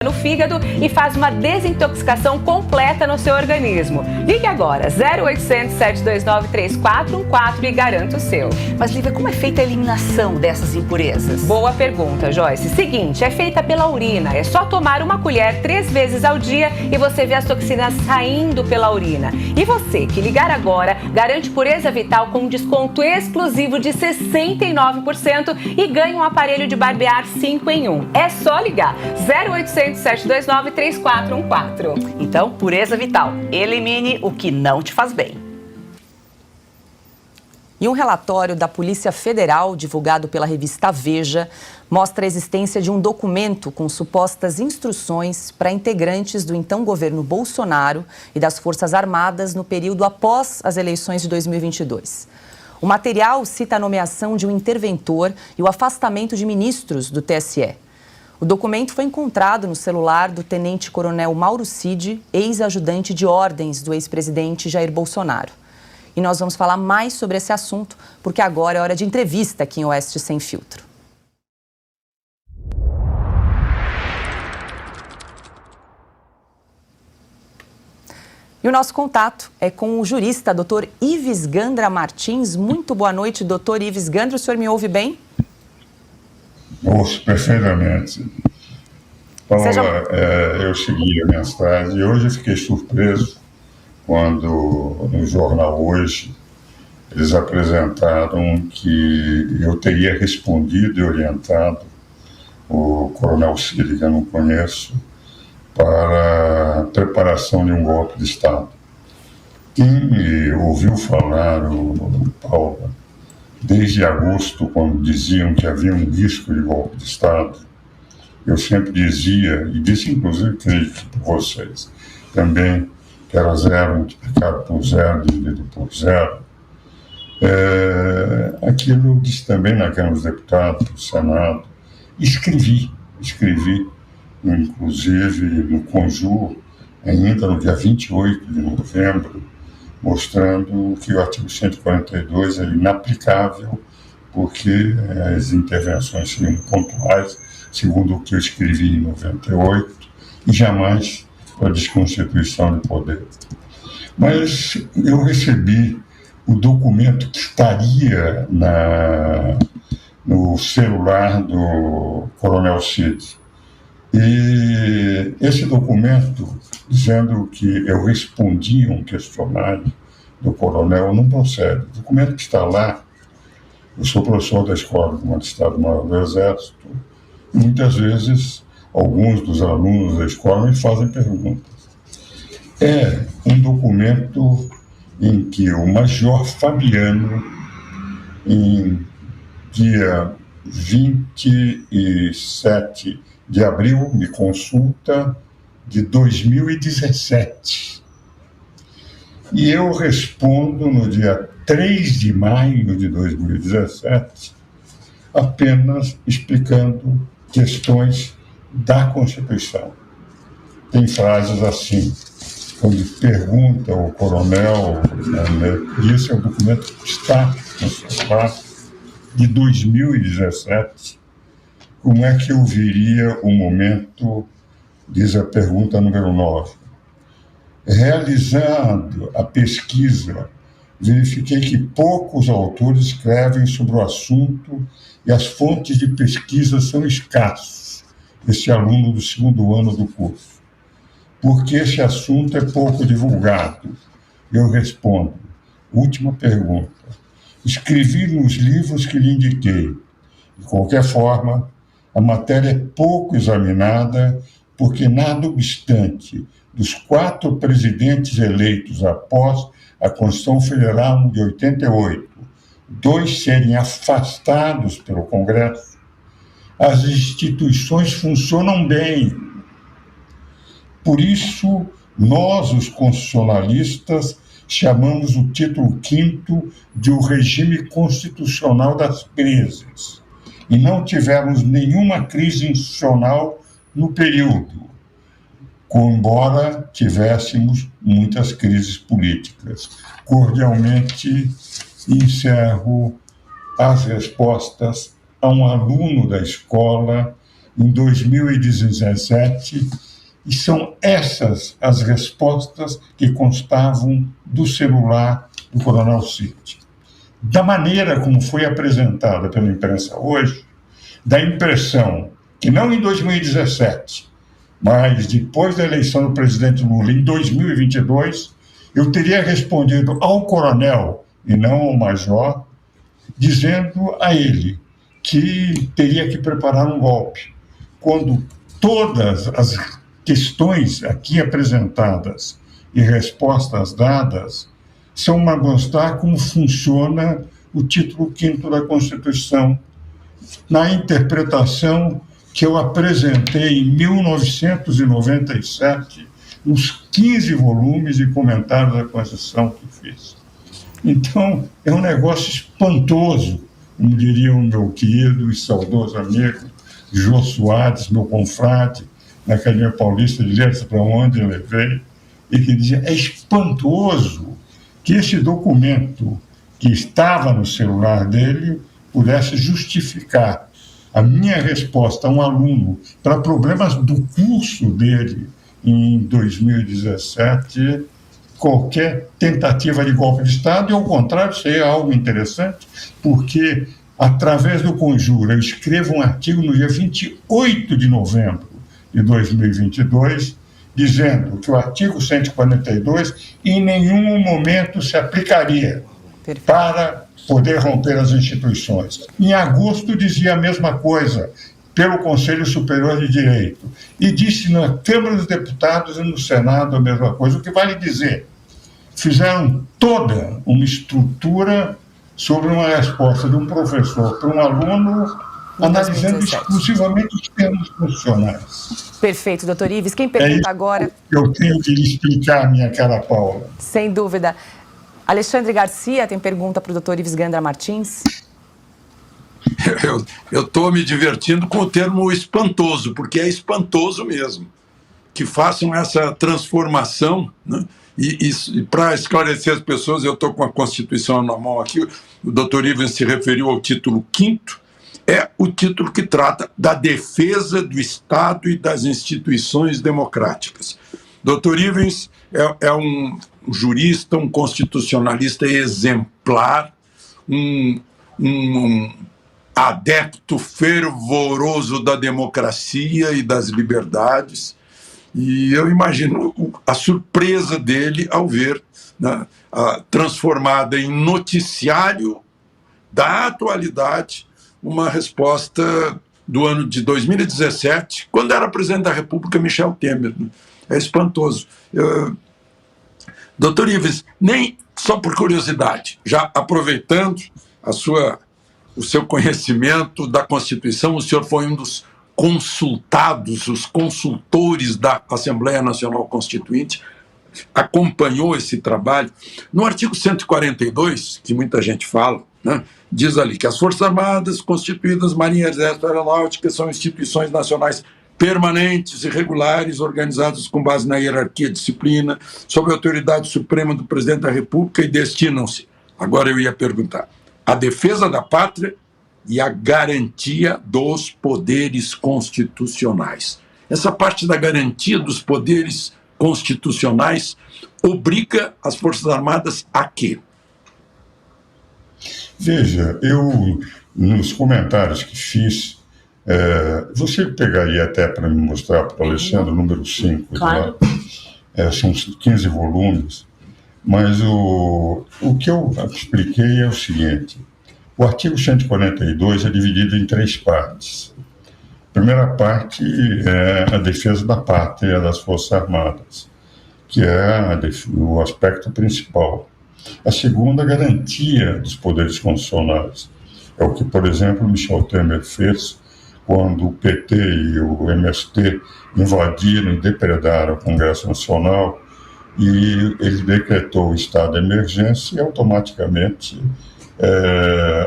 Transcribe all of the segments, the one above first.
no fígado e faz uma desintoxicação completa no seu organismo. Ligue agora, 0800 729 3414 e garanta o seu. Mas, Lívia, como é feita a eliminação dessas impurezas? Boa pergunta, Joyce. Seguinte, é feita pela urina. É só tomar uma colher 3 vezes ao dia e você vê as toxinas saindo pela urina. E você que ligar agora, garante Pureza Vital com um desconto exclusivo de 69% e ganha um aparelho de barbear 5 em 1. É só ligar, 0800 729 3414. Então, Pureza Vital, elimine o que não te faz bem. E um relatório da Polícia Federal, divulgado pela revista Veja, mostra a existência de um documento com supostas instruções para integrantes do então governo Bolsonaro e das Forças Armadas no período após as eleições de 2022. O material cita a nomeação de um interventor e o afastamento de ministros do TSE. O documento foi encontrado no celular do tenente-coronel Mauro Cid, ex-ajudante de ordens do ex-presidente Jair Bolsonaro. E nós vamos falar mais sobre esse assunto, porque agora é hora de entrevista aqui em Oeste Sem Filtro. E o nosso contato é com o jurista, doutor Ives Gandra Martins. Muito boa noite, doutor Ives Gandra. O senhor me ouve bem? Ouço perfeitamente. Paula, eu segui a mensagem e hoje eu fiquei surpreso quando no jornal Hoje eles apresentaram que eu teria respondido e orientado o coronel Cid, que eu não conheço, para a preparação de um golpe de Estado. Quem me ouviu falar, Paula, desde agosto, quando diziam que havia um risco de golpe de Estado, eu sempre dizia, e disse inclusive por vocês, também que era 0 multiplicado por 0, dividido por 0. Aquilo disse também na Câmara dos Deputados, no Senado. Escrevi, inclusive no Conjur, ainda no dia 28 de novembro, mostrando que o artigo 142 é inaplicável, porque as intervenções seriam pontuais, segundo o que eu escrevi em 98, e jamais para desconstituição de poder. Mas eu recebi o documento que estaria no celular do coronel Cid. E esse documento, dizendo que eu respondi a um questionário do coronel, não procede. O documento que está lá, eu sou professor da Escola do Comando de Estado-Maior do Exército, e muitas vezes alguns dos alunos da escola me fazem perguntas. É um documento em que o Major Fabiano, em dia 27 de abril, me consulta, de 2017. E eu respondo no dia 3 de maio de 2017, apenas explicando questões da Constituição. Tem frases assim, quando pergunta o coronel, isso é um documento que está no celular, de 2017, como é que eu viria o momento, diz a pergunta número 9. Realizando a pesquisa, verifiquei que poucos autores escrevem sobre o assunto e as fontes de pesquisa são escassas. Esse aluno do 2º ano do curso. Porque esse assunto é pouco divulgado. Eu respondo. Última pergunta. Escrevi nos livros que lhe indiquei. De qualquer forma, a matéria é pouco examinada, porque, nada obstante, dos 4 presidentes eleitos após a Constituição Federal de 88, 2 serem afastados pelo Congresso, as instituições funcionam bem. Por isso, nós, os constitucionalistas, chamamos o título 5º de o regime constitucional das crises. E não tivemos nenhuma crise institucional no período, embora tivéssemos muitas crises políticas. Cordialmente, encerro as respostas a um aluno da escola em 2017, e são essas as respostas que constavam do celular do coronel Cid. Da maneira como foi apresentada pela imprensa hoje, dá a impressão que não em 2017, mas depois da eleição do presidente Lula, em 2022, eu teria respondido ao coronel, e não ao major, dizendo a ele que teria que preparar um golpe, quando todas as questões aqui apresentadas e respostas dadas são uma mostrar como funciona o título 5º da Constituição, na interpretação que eu apresentei em 1997, nos 15 volumes de comentários da Constituição que fiz. Então, é um negócio espantoso, como diria o meu querido e saudoso amigo Jô Soares, meu confrade, na Academia Paulista de Letras, para onde eu levei, e que dizia, é espantoso que esse documento que estava no celular dele pudesse justificar a minha resposta a um aluno para problemas do curso dele em 2017, qualquer tentativa de golpe de Estado, e ao contrário, isso é algo interessante, porque através do Conjuro eu escrevo um artigo no dia 28 de novembro de 2022, dizendo que o artigo 142 em nenhum momento se aplicaria para poder romper as instituições. Em agosto dizia a mesma coisa pelo Conselho Superior de Direito e disse na Câmara dos Deputados e no Senado a mesma coisa. O que vale dizer, fizeram toda uma estrutura sobre uma resposta de um professor para um aluno, analisando exclusivamente os termos constitucionais. Perfeito, doutor Ives. Quem pergunta agora... Eu tenho que lhe explicar, minha cara Paula. Sem dúvida. Alexandre Garcia tem pergunta para o doutor Ives Gandra Martins. Eu estou me divertindo com o termo espantoso, porque é espantoso mesmo que façam essa transformação, né? E para esclarecer as pessoas, eu estou com a Constituição na mão aqui, o doutor Ives se referiu ao título 5º, é o título que trata da defesa do Estado e das instituições democráticas. Doutor Ives é um jurista, um constitucionalista exemplar, um adepto fervoroso da democracia e das liberdades, e eu imagino a surpresa dele ao ver, né, transformada em noticiário da atualidade, uma resposta do ano de 2017, quando era presidente da República Michel Temer. É espantoso. Doutor Ives, nem só por curiosidade, já aproveitando o seu conhecimento da Constituição, o senhor foi um dos consultados, os consultores da Assembleia Nacional Constituinte, acompanhou esse trabalho. No artigo 142, que muita gente fala, né, diz ali que as Forças Armadas, constituídas Marinha, Exército, Aeronáutica, são instituições nacionais permanentes e regulares, organizadas com base na hierarquia e disciplina, sob a autoridade suprema do Presidente da República e destinam-se, agora eu ia perguntar, à defesa da pátria e à garantia dos poderes constitucionais. Essa parte da garantia dos poderes constitucionais obriga as Forças Armadas a quê? Veja, eu, nos comentários que fiz, você pegaria até para me mostrar para o Alexandre o número 5, claro. São 15 volumes, mas o que eu expliquei é o seguinte: o artigo 142 é dividido em 3 partes. A primeira parte é a defesa da pátria das Forças Armadas, que é o aspecto principal. A segunda, a garantia dos poderes constitucionais. É o que, por exemplo, Michel Temer fez quando o PT e o MST invadiram e depredaram o Congresso Nacional, e ele decretou o estado de emergência e automaticamente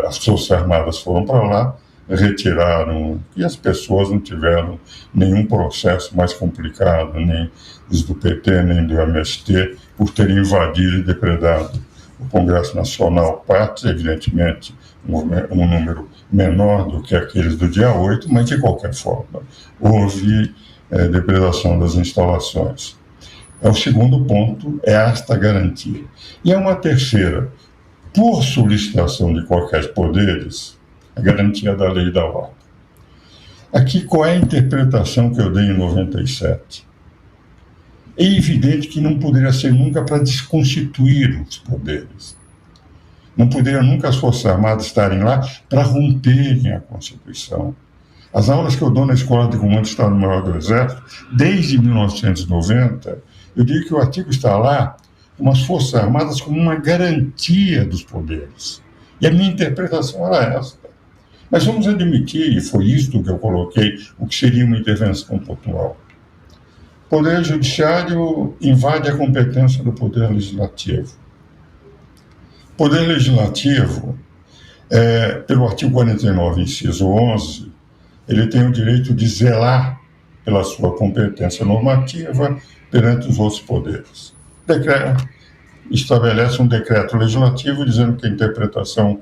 as Forças Armadas foram para lá, retiraram, e as pessoas não tiveram nenhum processo mais complicado, nem os do PT, nem do MST, por terem invadido e depredado o Congresso Nacional parte, evidentemente, um número menor do que aqueles do dia 8, mas, de qualquer forma, houve depredação das instalações. O segundo ponto é esta garantia. E uma terceira, por solicitação de qualquer poderes, a garantia da lei e da ordem. Aqui, qual é a interpretação que eu dei em 97? É evidente que não poderia ser nunca para desconstituir os poderes. Não poderia nunca as Forças Armadas estarem lá para romperem a Constituição. As aulas que eu dou na Escola de Comando do Estado-Maior do Exército, desde 1990, eu digo que o artigo está lá com as Forças Armadas como uma garantia dos poderes. E a minha interpretação era essa. Mas vamos admitir, e foi isto que eu coloquei, o que seria uma intervenção pontual. O Poder Judiciário invade a competência do Poder Legislativo. O Poder Legislativo, pelo artigo 49, inciso 11, ele tem o direito de zelar pela sua competência normativa perante os outros poderes. Estabelece um decreto legislativo dizendo que a interpretação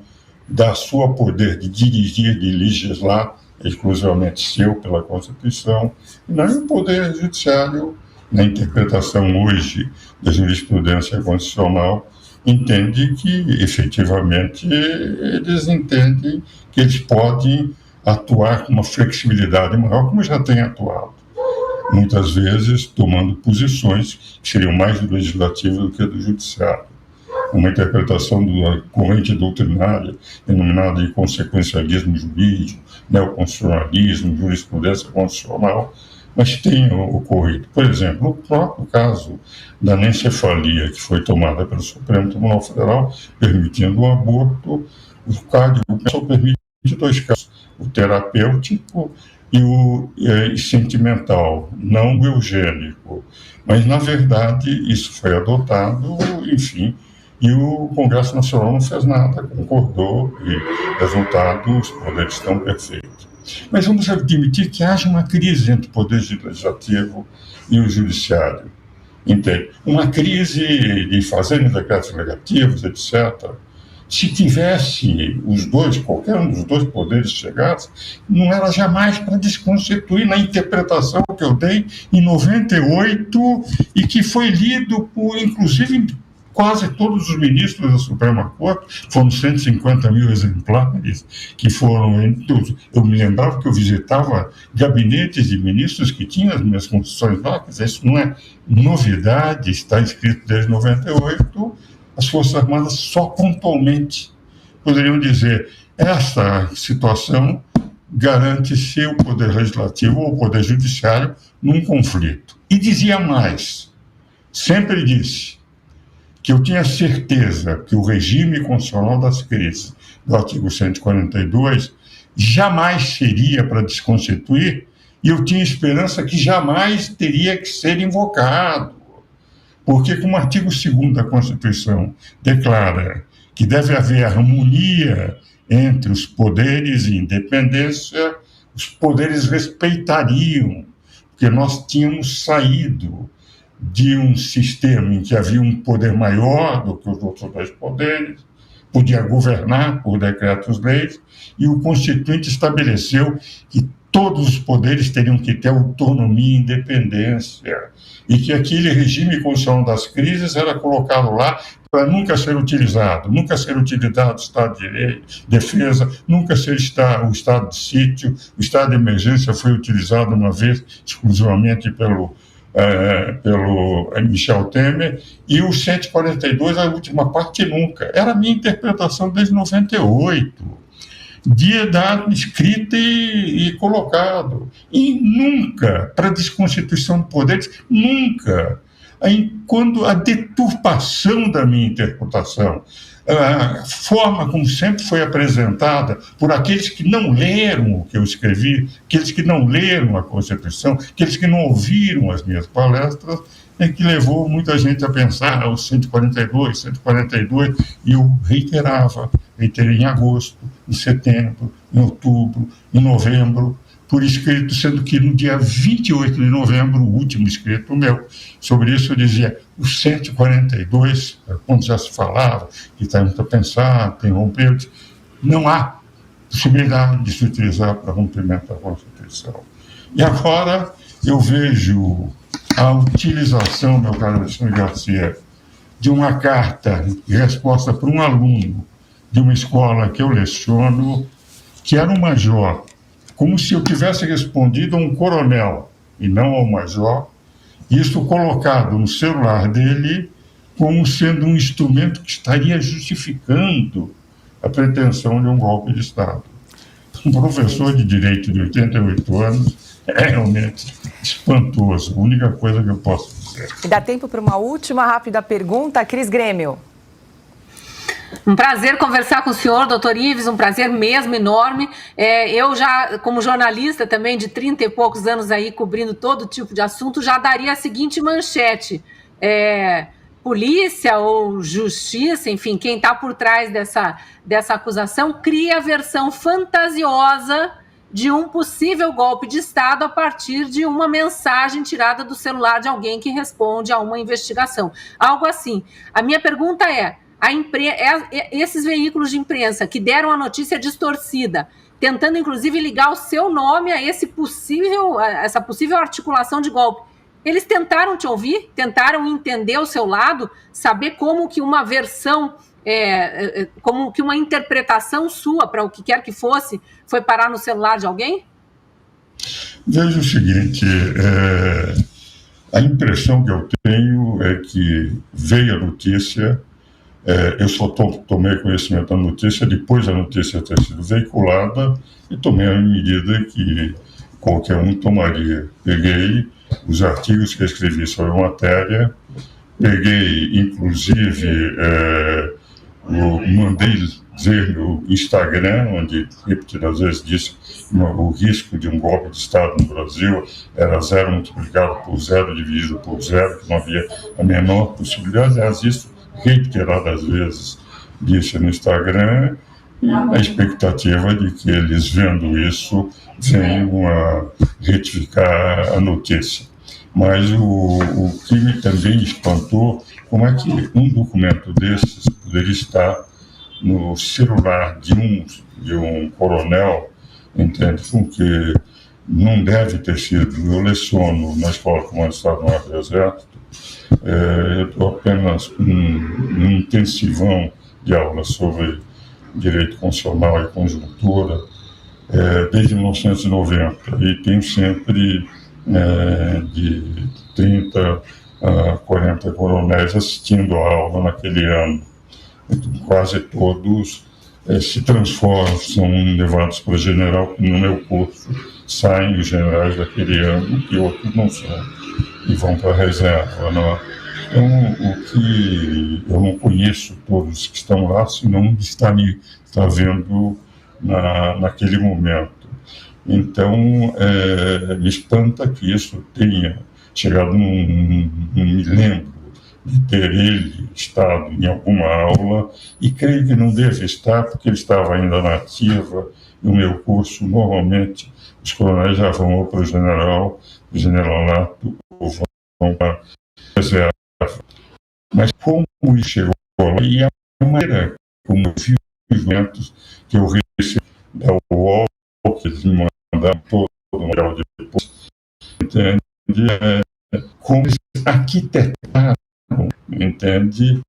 da sua poder de dirigir, de legislar, é exclusivamente seu pela Constituição, e não o Poder Judiciário, na interpretação hoje da jurisprudência constitucional, entende que, efetivamente, eles entendem que eles podem atuar com uma flexibilidade maior, como já têm atuado. Muitas vezes tomando posições que seriam mais do legislativo do que do judiciário. Uma interpretação da corrente doutrinária denominada de consequencialismo jurídico, neoconstitucionalismo, jurisprudência constitucional, mas tem ocorrido. Por exemplo, o próprio caso da anencefalia, que foi tomada pelo Supremo Tribunal Federal, permitindo o aborto, o Código só permite dois casos, o terapêutico e o sentimental, não o eugênico. Mas, na verdade, isso foi adotado, enfim, e o Congresso Nacional não fez nada, concordou, e, resultado, os poderes estão perfeitos. Mas vamos admitir que haja uma crise entre o Poder Legislativo e o Judiciário. Entende? Uma crise de fazerem decretos legislativos, etc. Se tivesse os dois, qualquer um dos dois poderes chegasse, não era jamais para desconstituir na interpretação que eu dei em 98 e que foi lido por, inclusive, quase todos os ministros da Suprema Corte. Foram 150 mil exemplares que foram... Eu me lembrava que eu visitava gabinetes de ministros que tinham as minhas constituições lá, quer dizer, isso não é novidade, está escrito desde 98. As Forças Armadas só pontualmente poderiam dizer: essa situação garante-se o Poder Legislativo ou o Poder Judiciário num conflito. E dizia mais, sempre disse, que eu tinha certeza que o regime constitucional das crises do artigo 142 jamais seria para desconstituir, e eu tinha esperança que jamais teria que ser invocado. Porque, como o artigo 2º da Constituição declara que deve haver harmonia entre os poderes e independência, os poderes respeitariam, porque nós tínhamos saído de um sistema em que havia um poder maior do que os outros dois poderes, podia governar por decretos-leis, e o Constituinte estabeleceu que todos os poderes teriam que ter autonomia e independência, e que aquele regime constitucional das crises era colocado lá para nunca ser utilizado o Estado de Direito, defesa, nunca ser o Estado de sítio. O Estado de emergência foi utilizado uma vez exclusivamente pelo Michel Temer, e o 142, a última parte, nunca. Era a minha interpretação desde 98. Dia dado, escrita e colocado. E nunca, para a desconstituição de poderes, nunca. Quando a deturpação da minha interpretação, a forma como sempre foi apresentada por aqueles que não leram o que eu escrevi, aqueles que não leram a Constituição, aqueles que não ouviram as minhas palestras, é que levou muita gente a pensar o 142, e eu reiterei em agosto, em setembro, em outubro, em novembro, por escrito, sendo que no dia 28 de novembro, o último escrito meu, sobre isso eu dizia, o 142, quando já se falava, que está muito a pensar, tem romper, não há possibilidade de se utilizar para rompimento da Constituição. E agora eu vejo a utilização, meu caro Alexandre Garcia, de uma carta de resposta para um aluno de uma escola que eu leciono, que era um major, como se eu tivesse respondido a um coronel e não ao major, isso colocado no celular dele como sendo um instrumento que estaria justificando a pretensão de um golpe de Estado. Um professor de direito de 88 anos é realmente espantoso, a única coisa que eu posso dizer. E dá tempo para uma última rápida pergunta, Cris Grêmio. Um prazer conversar com o senhor, doutor Ives, um prazer mesmo enorme. Eu já, como jornalista também de 30 e poucos anos aí, cobrindo todo tipo de assunto, já daria a seguinte manchete. Polícia ou justiça, enfim, quem está por trás dessa acusação, cria a versão fantasiosa de um possível golpe de Estado a partir de uma mensagem tirada do celular de alguém que responde a uma investigação. Algo assim. A minha pergunta é, esses veículos de imprensa que deram a notícia distorcida, tentando inclusive ligar o seu nome a essa possível articulação de golpe, eles tentaram te ouvir? Tentaram entender o seu lado? Saber como que uma versão, como que uma interpretação sua, para o que quer que fosse, foi parar no celular de alguém? Veja o seguinte, a impressão que eu tenho é que veio a notícia, eu só tomei conhecimento da notícia depois da notícia ter sido veiculada e tomei a medida que qualquer um tomaria. Peguei os artigos que eu escrevi sobre a matéria, peguei, inclusive, mandei dizer no Instagram, onde repetidas vezes disse que o risco de um golpe de Estado no Brasil era 0 multiplicado por 0 dividido por 0, que não havia a menor possibilidade. Aliás, isso reiteradas vezes disse no Instagram, e a expectativa de que eles, vendo isso, venham a retificar a notícia. Mas o que me também espantou, como é que um documento desses poderia estar no celular de um coronel, entende? Porque não deve ter sido. Eu leciono na Escola Comando do Estado-Maior do Exército, eu estou apenas num intensivão de aulas sobre direito constitucional e conjuntura desde 1990, e tenho sempre de 30 a 40 coronéis assistindo a aula naquele ano. Quase todos se transformam, são levados para general, como no meu curso saem os generais daquele ano, e outros não são, e vão para a reserva. Não? Então, o que eu não conheço todos que estão lá, senão de estar vendo naquele momento. Então, me espanta que isso tenha chegado, não me lembro de ter ele estado em alguma aula, e creio que não deve estar, porque ele estava ainda na ativa. No meu curso, normalmente, os coronéis já vão ou para o generalato, ou vão para a reserva. Mas como ele chegou lá, e a maneira como eu vi os eventos que eu recebi da UOL, que eles me mandaram todo o material depois, entende? Como eles arquitetaram, entende?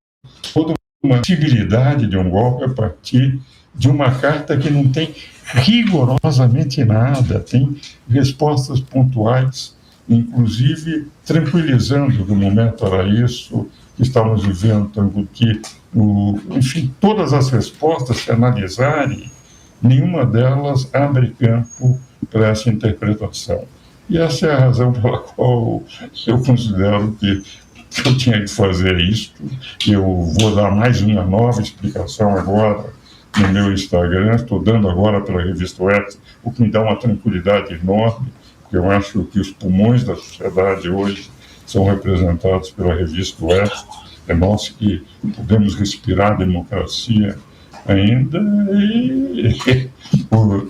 Toda uma possibilidade de um golpe a partir de uma carta que não tem rigorosamente nada, tem respostas pontuais, inclusive tranquilizando que o momento era isso que estávamos vivendo, tanto que, enfim, todas as respostas, se analisarem, nenhuma delas abre campo para essa interpretação. E essa é a razão pela qual eu considero que eu tinha que fazer isto. Eu vou dar mais uma nova explicação agora no meu Instagram, estou dando agora pela revista Oeste, o que me dá uma tranquilidade enorme, porque eu acho que os pulmões da sociedade hoje são representados pela revista Oeste, é nós que podemos respirar a democracia ainda, e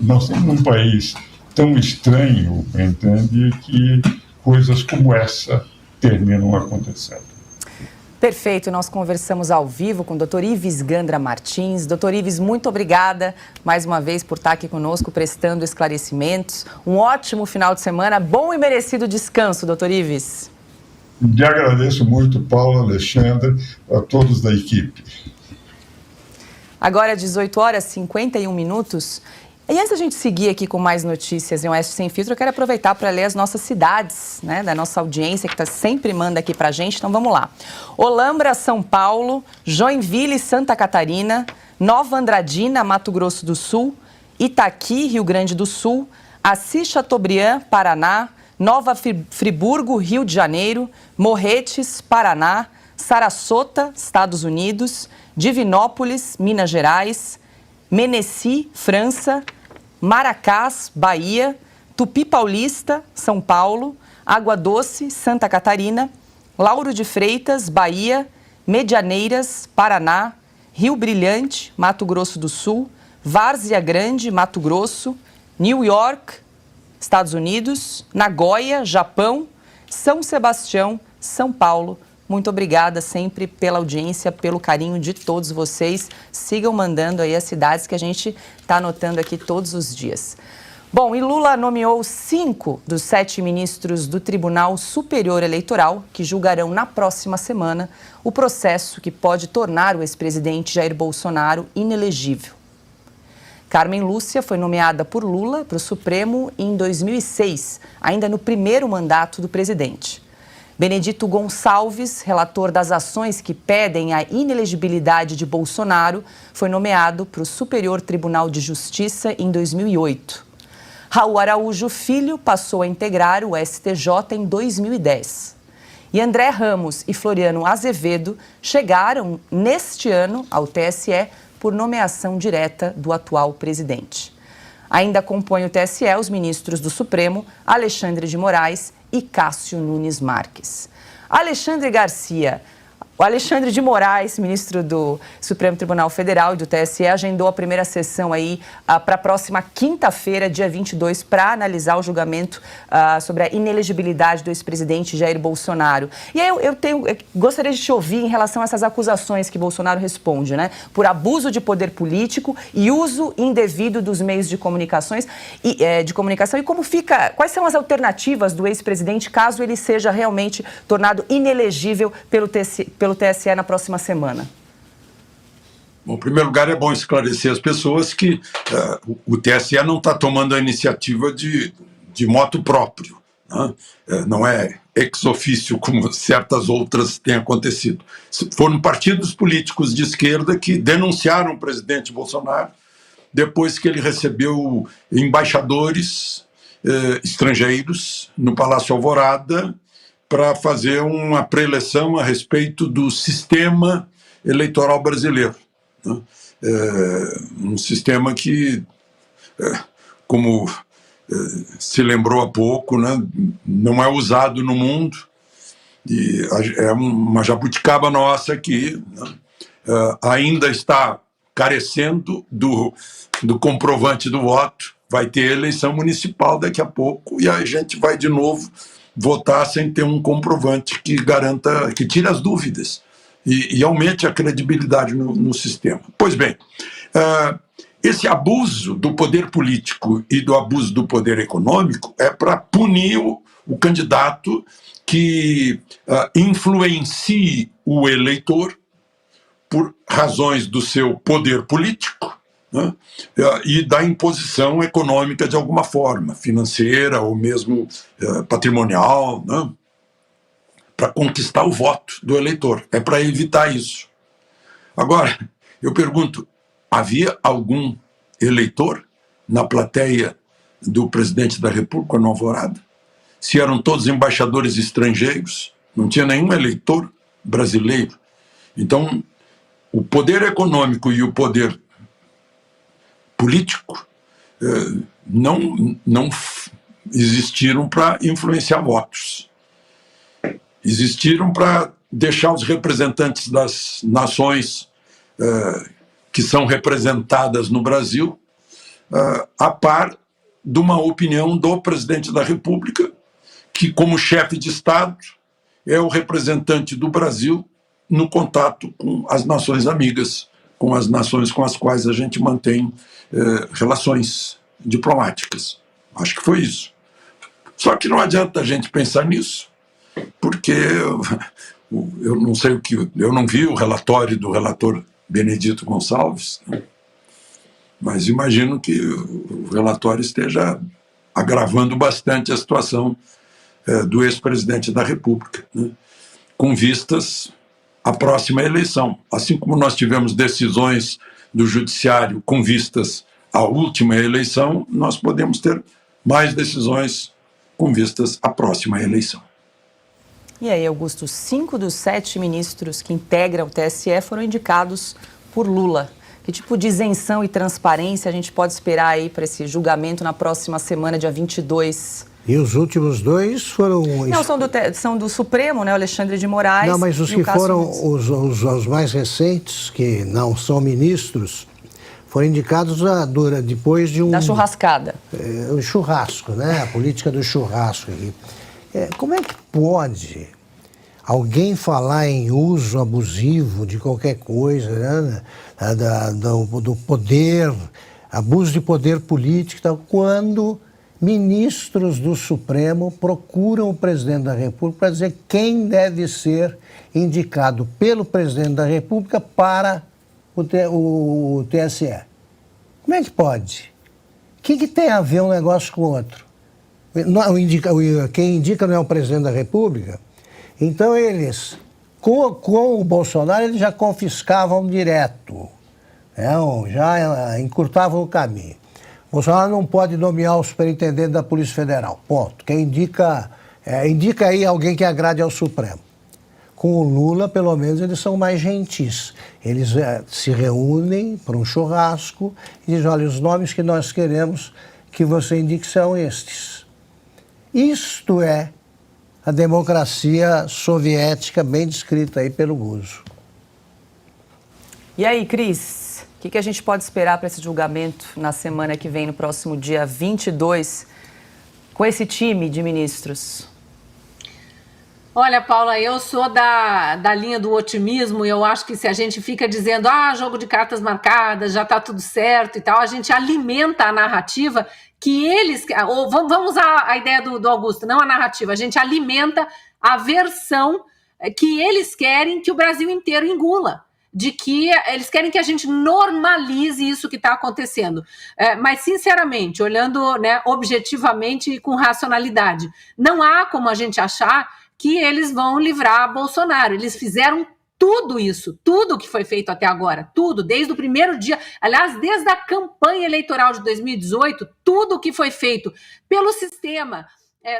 nós estamos num país tão estranho, entende, que coisas como essa terminam acontecendo. Perfeito, nós conversamos ao vivo com o Dr. Ives Gandra Martins. Dr. Ives, muito obrigada mais uma vez por estar aqui conosco, prestando esclarecimentos. Um ótimo final de semana, bom e merecido descanso, Dr. Ives. Te agradeço muito, Paulo, Alexandre, a todos da equipe. Agora, 18h51. E antes da gente seguir aqui com mais notícias em Oeste Sem Filtro, eu quero aproveitar para ler as nossas cidades, né, da nossa audiência, que sempre manda aqui para a gente. Então, vamos lá. Olambra, São Paulo, Joinville, Santa Catarina, Nova Andradina, Mato Grosso do Sul, Itaqui, Rio Grande do Sul, Assis Chateaubriand, Paraná, Nova Friburgo, Rio de Janeiro, Morretes, Paraná, Sarasota, Estados Unidos, Divinópolis, Minas Gerais, Menessy, França, Maracás, Bahia, Tupi Paulista, São Paulo, Água Doce, Santa Catarina, Lauro de Freitas, Bahia, Medianeiras, Paraná, Rio Brilhante, Mato Grosso do Sul, Várzea Grande, Mato Grosso, New York, Estados Unidos, Nagoya, Japão, São Sebastião, São Paulo. Muito obrigada sempre pela audiência, pelo carinho de todos vocês. Sigam mandando aí as cidades que a gente está anotando aqui todos os dias. Bom, e Lula nomeou 5 dos 7 ministros do Tribunal Superior Eleitoral que julgarão na próxima semana o processo que pode tornar o ex-presidente Jair Bolsonaro inelegível. Carmen Lúcia foi nomeada por Lula para o Supremo em 2006, ainda no primeiro mandato do presidente. Benedito Gonçalves, relator das ações que pedem a inelegibilidade de Bolsonaro, foi nomeado para o Superior Tribunal de Justiça em 2008. Raul Araújo Filho passou a integrar o STJ em 2010. E André Ramos e Floriano Azevedo chegaram neste ano ao TSE por nomeação direta do atual presidente. Ainda compõem o TSE os ministros do Supremo, Alexandre de Moraes e Cássio Nunes Marques. Alexandre Garcia. O Alexandre de Moraes, ministro do Supremo Tribunal Federal e do TSE, agendou a primeira sessão aí para a próxima quinta-feira, dia 22, para analisar o julgamento sobre a inelegibilidade do ex-presidente Jair Bolsonaro. E aí eu gostaria de te ouvir em relação a essas acusações que Bolsonaro responde, né? Por abuso de poder político e uso indevido dos meios de comunicação e como fica, quais são as alternativas do ex-presidente caso ele seja realmente tornado inelegível pelo TSE na próxima semana? Bom, em primeiro lugar, é bom esclarecer às pessoas que o TSE não está tomando a iniciativa de motu próprio, né? Não é ex officio como certas outras têm acontecido. Foram partidos políticos de esquerda que denunciaram o presidente Bolsonaro depois que ele recebeu embaixadores estrangeiros no Palácio Alvorada para fazer uma pré-eleição a respeito do sistema eleitoral brasileiro, né? Um sistema que, como se lembrou há pouco, né, não é usado no mundo, e é uma jabuticaba nossa que, né, ainda está carecendo do comprovante do voto. Vai ter eleição municipal daqui a pouco e a gente vai de novo votar sem ter um comprovante que garanta, que tire as dúvidas e aumente a credibilidade no sistema. Pois bem, esse abuso do poder político e do abuso do poder econômico é para punir o candidato que influencie o eleitor por razões do seu poder político, né, e da imposição econômica de alguma forma, financeira ou mesmo patrimonial, né, para conquistar o voto do eleitor. É para evitar isso. Agora, eu pergunto, havia algum eleitor na plateia do presidente da República no Alvorada? Se eram todos embaixadores estrangeiros, não tinha nenhum eleitor brasileiro. Então, o poder econômico e o poder político não existiram para influenciar votos. Existiram para deixar os representantes das nações que são representadas no Brasil a par de uma opinião do presidente da República, que, como chefe de Estado, é o representante do Brasil no contato com as nações amigas, com as nações com as quais a gente mantém relações diplomáticas. Acho que foi isso. Só que não adianta a gente pensar nisso, porque eu não sei o que... Eu não vi o relatório do relator Benedito Gonçalves, né? Mas imagino que o relatório esteja agravando bastante a situação do ex-presidente da República, né? Com vistas à próxima eleição. Assim como nós tivemos decisões do Judiciário com vistas à última eleição, nós podemos ter mais decisões com vistas à próxima eleição. E aí, Augusto, 5 dos 7 ministros que integram o TSE foram indicados por Lula. Que tipo de isenção e transparência a gente pode esperar aí para esse julgamento na próxima semana, dia 22? E os últimos 2 foram... Não, são do Supremo, né? O Alexandre de Moraes. Não, mas os que foram os mais recentes, que não são ministros, foram indicados depois de um... Da churrascada. Um churrasco, né? A política do churrasco aqui. Como é que pode alguém falar em uso abusivo de qualquer coisa, né? Do poder, abuso de poder político e tal, quando ministros do Supremo procuram o presidente da República para dizer quem deve ser indicado pelo presidente da República para o TSE? Como é que pode? O que tem a ver um negócio com o outro? Quem indica não é o presidente da República? Então eles, com o Bolsonaro, eles já confiscavam direto, né? Já encurtavam o caminho. O Bolsonaro não pode nomear o superintendente da Polícia Federal, ponto. Quem indica aí alguém que agrade ao Supremo. Com o Lula, pelo menos, eles são mais gentis. Eles se reúnem para um churrasco e dizem, olha, os nomes que nós queremos que você indique são estes. Isto é a democracia soviética bem descrita aí pelo Guzzo. E aí, Cris, o que a gente pode esperar para esse julgamento na semana que vem, no próximo dia 22, com esse time de ministros? Olha, Paula, eu sou da linha do otimismo e eu acho que se a gente fica dizendo jogo de cartas marcadas, já está tudo certo e tal, a gente alimenta a narrativa que eles... Ou vamos usar a ideia do Augusto, não a narrativa, a gente alimenta a versão que eles querem que o Brasil inteiro engula, de que eles querem que a gente normalize isso que está acontecendo. Mas, sinceramente, olhando, né, objetivamente e com racionalidade, não há como a gente achar que eles vão livrar Bolsonaro. Eles fizeram tudo isso, tudo que foi feito até agora, tudo, desde o primeiro dia, aliás, desde a campanha eleitoral de 2018, tudo que foi feito pelo sistema,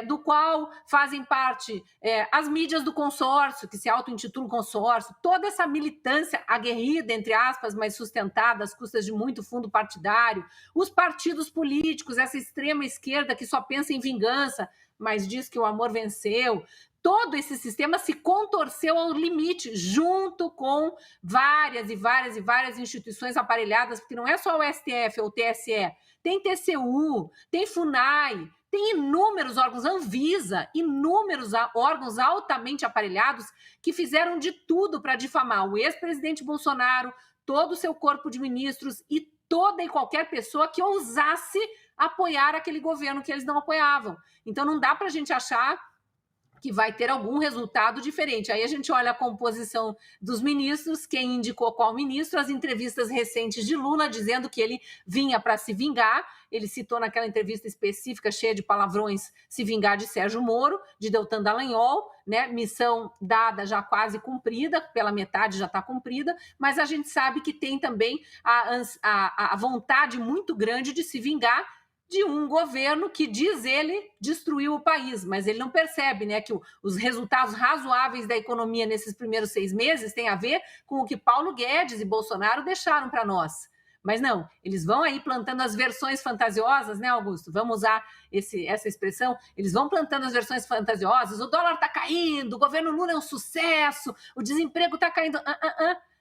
do qual fazem parte as mídias do consórcio, que se auto-intitulam consórcio, toda essa militância aguerrida, entre aspas, mas sustentada às custas de muito fundo partidário, os partidos políticos, essa extrema esquerda que só pensa em vingança, mas diz que o amor venceu. Todo esse sistema se contorceu ao limite, junto com várias instituições aparelhadas, porque não é só o STF ou o TSE, tem TCU, tem FUNAI, tem inúmeros órgãos, Anvisa, inúmeros órgãos altamente aparelhados que fizeram de tudo para difamar o ex-presidente Bolsonaro, todo o seu corpo de ministros e toda e qualquer pessoa que ousasse apoiar aquele governo que eles não apoiavam. Então não dá para a gente achar que vai ter algum resultado diferente. Aí a gente olha a composição dos ministros, quem indicou qual ministro, as entrevistas recentes de Lula dizendo que ele vinha para se vingar. Ele citou naquela entrevista específica, cheia de palavrões, se vingar de Sérgio Moro, de Deltan Dallagnol, né? Missão dada já quase cumprida, pela metade já está cumprida, mas a gente sabe que tem também a vontade muito grande de se vingar de um governo que, diz ele, destruiu o país, mas ele não percebe, né, que os resultados razoáveis da economia nesses primeiros 6 meses têm a ver com o que Paulo Guedes e Bolsonaro deixaram para nós. Mas não, eles vão aí plantando as versões fantasiosas, né, Augusto? Vamos usar essa expressão. Eles vão plantando as versões fantasiosas. O dólar está caindo, o governo Lula é um sucesso, o desemprego está caindo.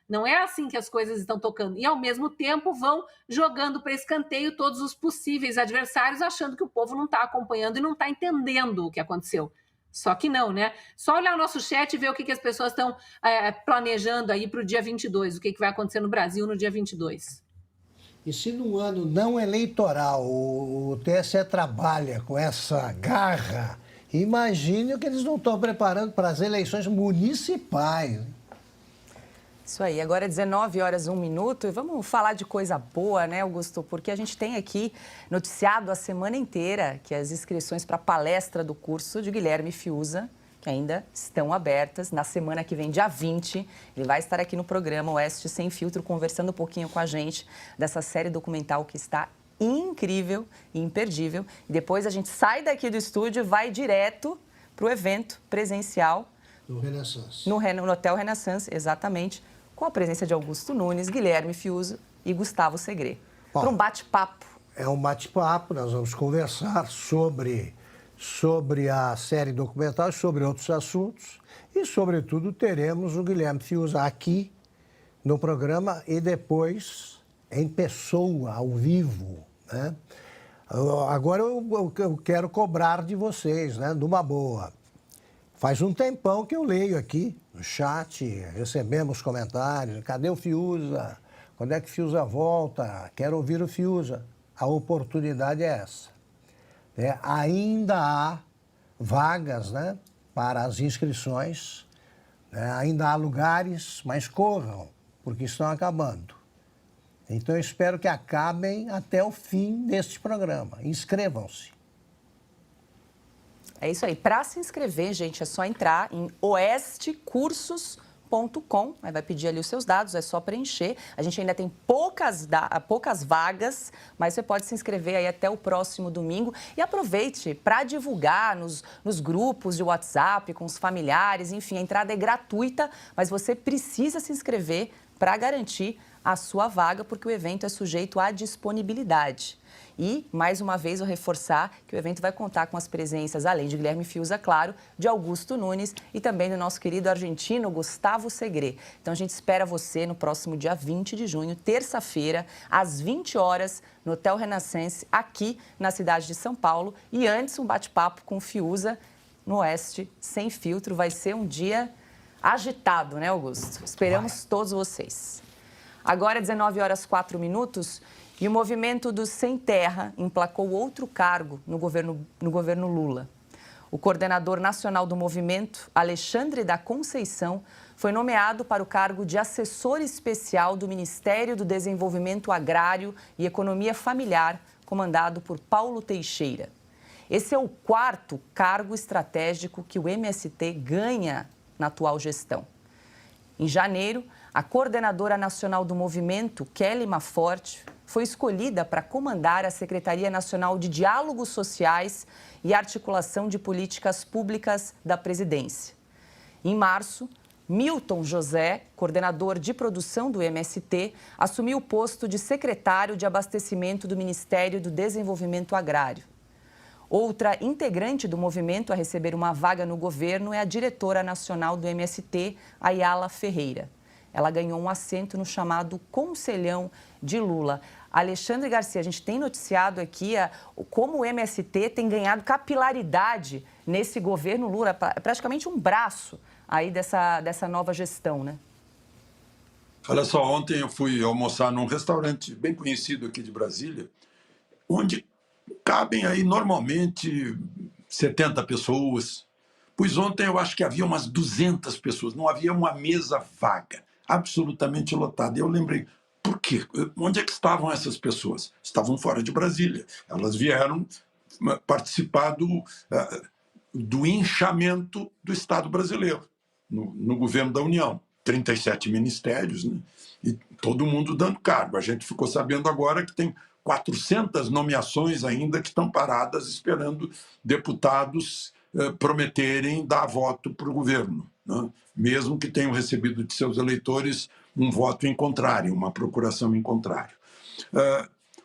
Não é assim que as coisas estão tocando. E, ao mesmo tempo, vão jogando para escanteio todos os possíveis adversários, achando que o povo não está acompanhando e não está entendendo o que aconteceu. Só que não, né? Só olhar o nosso chat e ver o que as pessoas estão planejando aí para o dia 22, o que vai acontecer no Brasil no dia 22. E se no ano não eleitoral o TSE trabalha com essa garra, imagine o que eles não estão preparando para as eleições municipais. Isso aí, agora é 19h01 e vamos falar de coisa boa, né, Augusto? Porque a gente tem aqui noticiado a semana inteira que as inscrições para a palestra do curso de Guilherme Fiuza, que ainda estão abertas. Na semana que vem, dia 20, ele vai estar aqui no programa Oeste Sem Filtro, conversando um pouquinho com a gente dessa série documental que está incrível e imperdível. E depois a gente sai daqui do estúdio e vai direto para o evento presencial. No Renaissance. No Hotel Renaissance, exatamente, com a presença de Augusto Nunes, Guilherme Fiuza e Gustavo Segré. Para um bate-papo. É um bate-papo, nós vamos conversar sobre a série documental, sobre outros assuntos e, sobretudo, teremos o Guilherme Fiuza aqui no programa e depois em pessoa, ao vivo, né? Agora eu quero cobrar de vocês, né, numa boa. Faz um tempão que eu leio aqui no chat, recebemos comentários, cadê o Fiuza? Quando é que o Fiuza volta? Quero ouvir o Fiuza. A oportunidade é essa. Ainda há vagas, né, para as inscrições, né, ainda há lugares, mas corram, porque estão acabando. Então eu espero que acabem até o fim deste programa. Inscrevam-se. É isso aí. Para se inscrever, gente, é só entrar em oestecursos.com. Aí vai pedir ali os seus dados, é só preencher. A gente ainda tem poucas vagas, mas você pode se inscrever aí até o próximo domingo. E aproveite para divulgar nos grupos de WhatsApp, com os familiares, enfim, a entrada é gratuita, mas você precisa se inscrever para garantir a sua vaga, porque o evento é sujeito à disponibilidade. E, mais uma vez, eu reforçar que o evento vai contar com as presenças, além de Guilherme Fiuza, claro, de Augusto Nunes e também do nosso querido argentino Gustavo Segré. Então, a gente espera você no próximo dia 20 de junho, terça-feira, às 20 horas, no Hotel Renaissance, aqui na cidade de São Paulo. E antes, um bate-papo com o Fiuza no Oeste Sem Filtro. Vai ser um dia agitado, né, Augusto? Esperamos todos vocês. Agora, 19h04. E o movimento dos Sem Terra emplacou outro cargo no governo Lula. O coordenador nacional do movimento, Alexandre da Conceição, foi nomeado para o cargo de assessor especial do Ministério do Desenvolvimento Agrário e Economia Familiar, comandado por Paulo Teixeira. Esse é o quarto cargo estratégico que o MST ganha na atual gestão. Em janeiro, a coordenadora nacional do movimento, Kelly Maforte, foi escolhida para comandar a Secretaria Nacional de Diálogos Sociais e Articulação de Políticas Públicas da Presidência. Em março, Milton José, coordenador de produção do MST, assumiu o posto de secretário de Abastecimento do Ministério do Desenvolvimento Agrário. Outra integrante do movimento a receber uma vaga no governo é a diretora nacional do MST, Ayala Ferreira. Ela ganhou um assento no chamado Conselhão de Lula. Alexandre Garcia, a gente tem noticiado aqui como o MST tem ganhado capilaridade nesse governo Lula, praticamente um braço aí dessa nova gestão, né? Olha só, ontem eu fui almoçar num restaurante bem conhecido aqui de Brasília, onde cabem aí normalmente 70 pessoas. Pois ontem eu acho que havia umas 200 pessoas, não havia uma mesa vaga, absolutamente lotada. E eu lembrei, por quê? Onde é que estavam essas pessoas? Estavam fora de Brasília. Elas vieram participar do inchamento do Estado brasileiro, no governo da União. 37 ministérios, né? E todo mundo dando cargo. A gente ficou sabendo agora que tem 400 nomeações ainda que estão paradas esperando deputados prometerem dar voto para o governo, né? Mesmo que tenham recebido de seus eleitores um voto em contrário, uma procuração em contrário.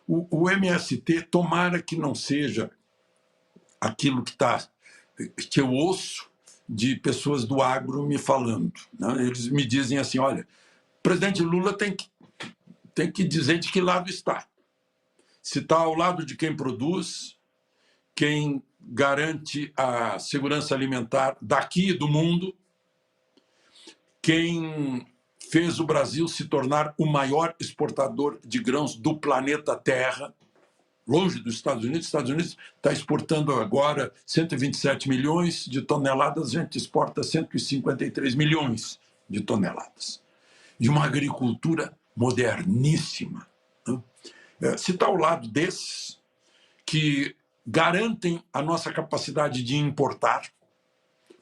O MST, tomara que não seja aquilo que eu ouço de pessoas do agro me falando, né? Eles me dizem assim, olha, presidente Lula tem que dizer de que lado está. Se está ao lado de quem produz, quem garante a segurança alimentar daqui e do mundo, quem fez o Brasil se tornar o maior exportador de grãos do planeta Terra, longe dos Estados Unidos. Os Estados Unidos está exportando agora 127 milhões de toneladas, a gente exporta 153 milhões de toneladas. E uma agricultura moderníssima. Né? Se está ao lado desses, que garantem a nossa capacidade de importar,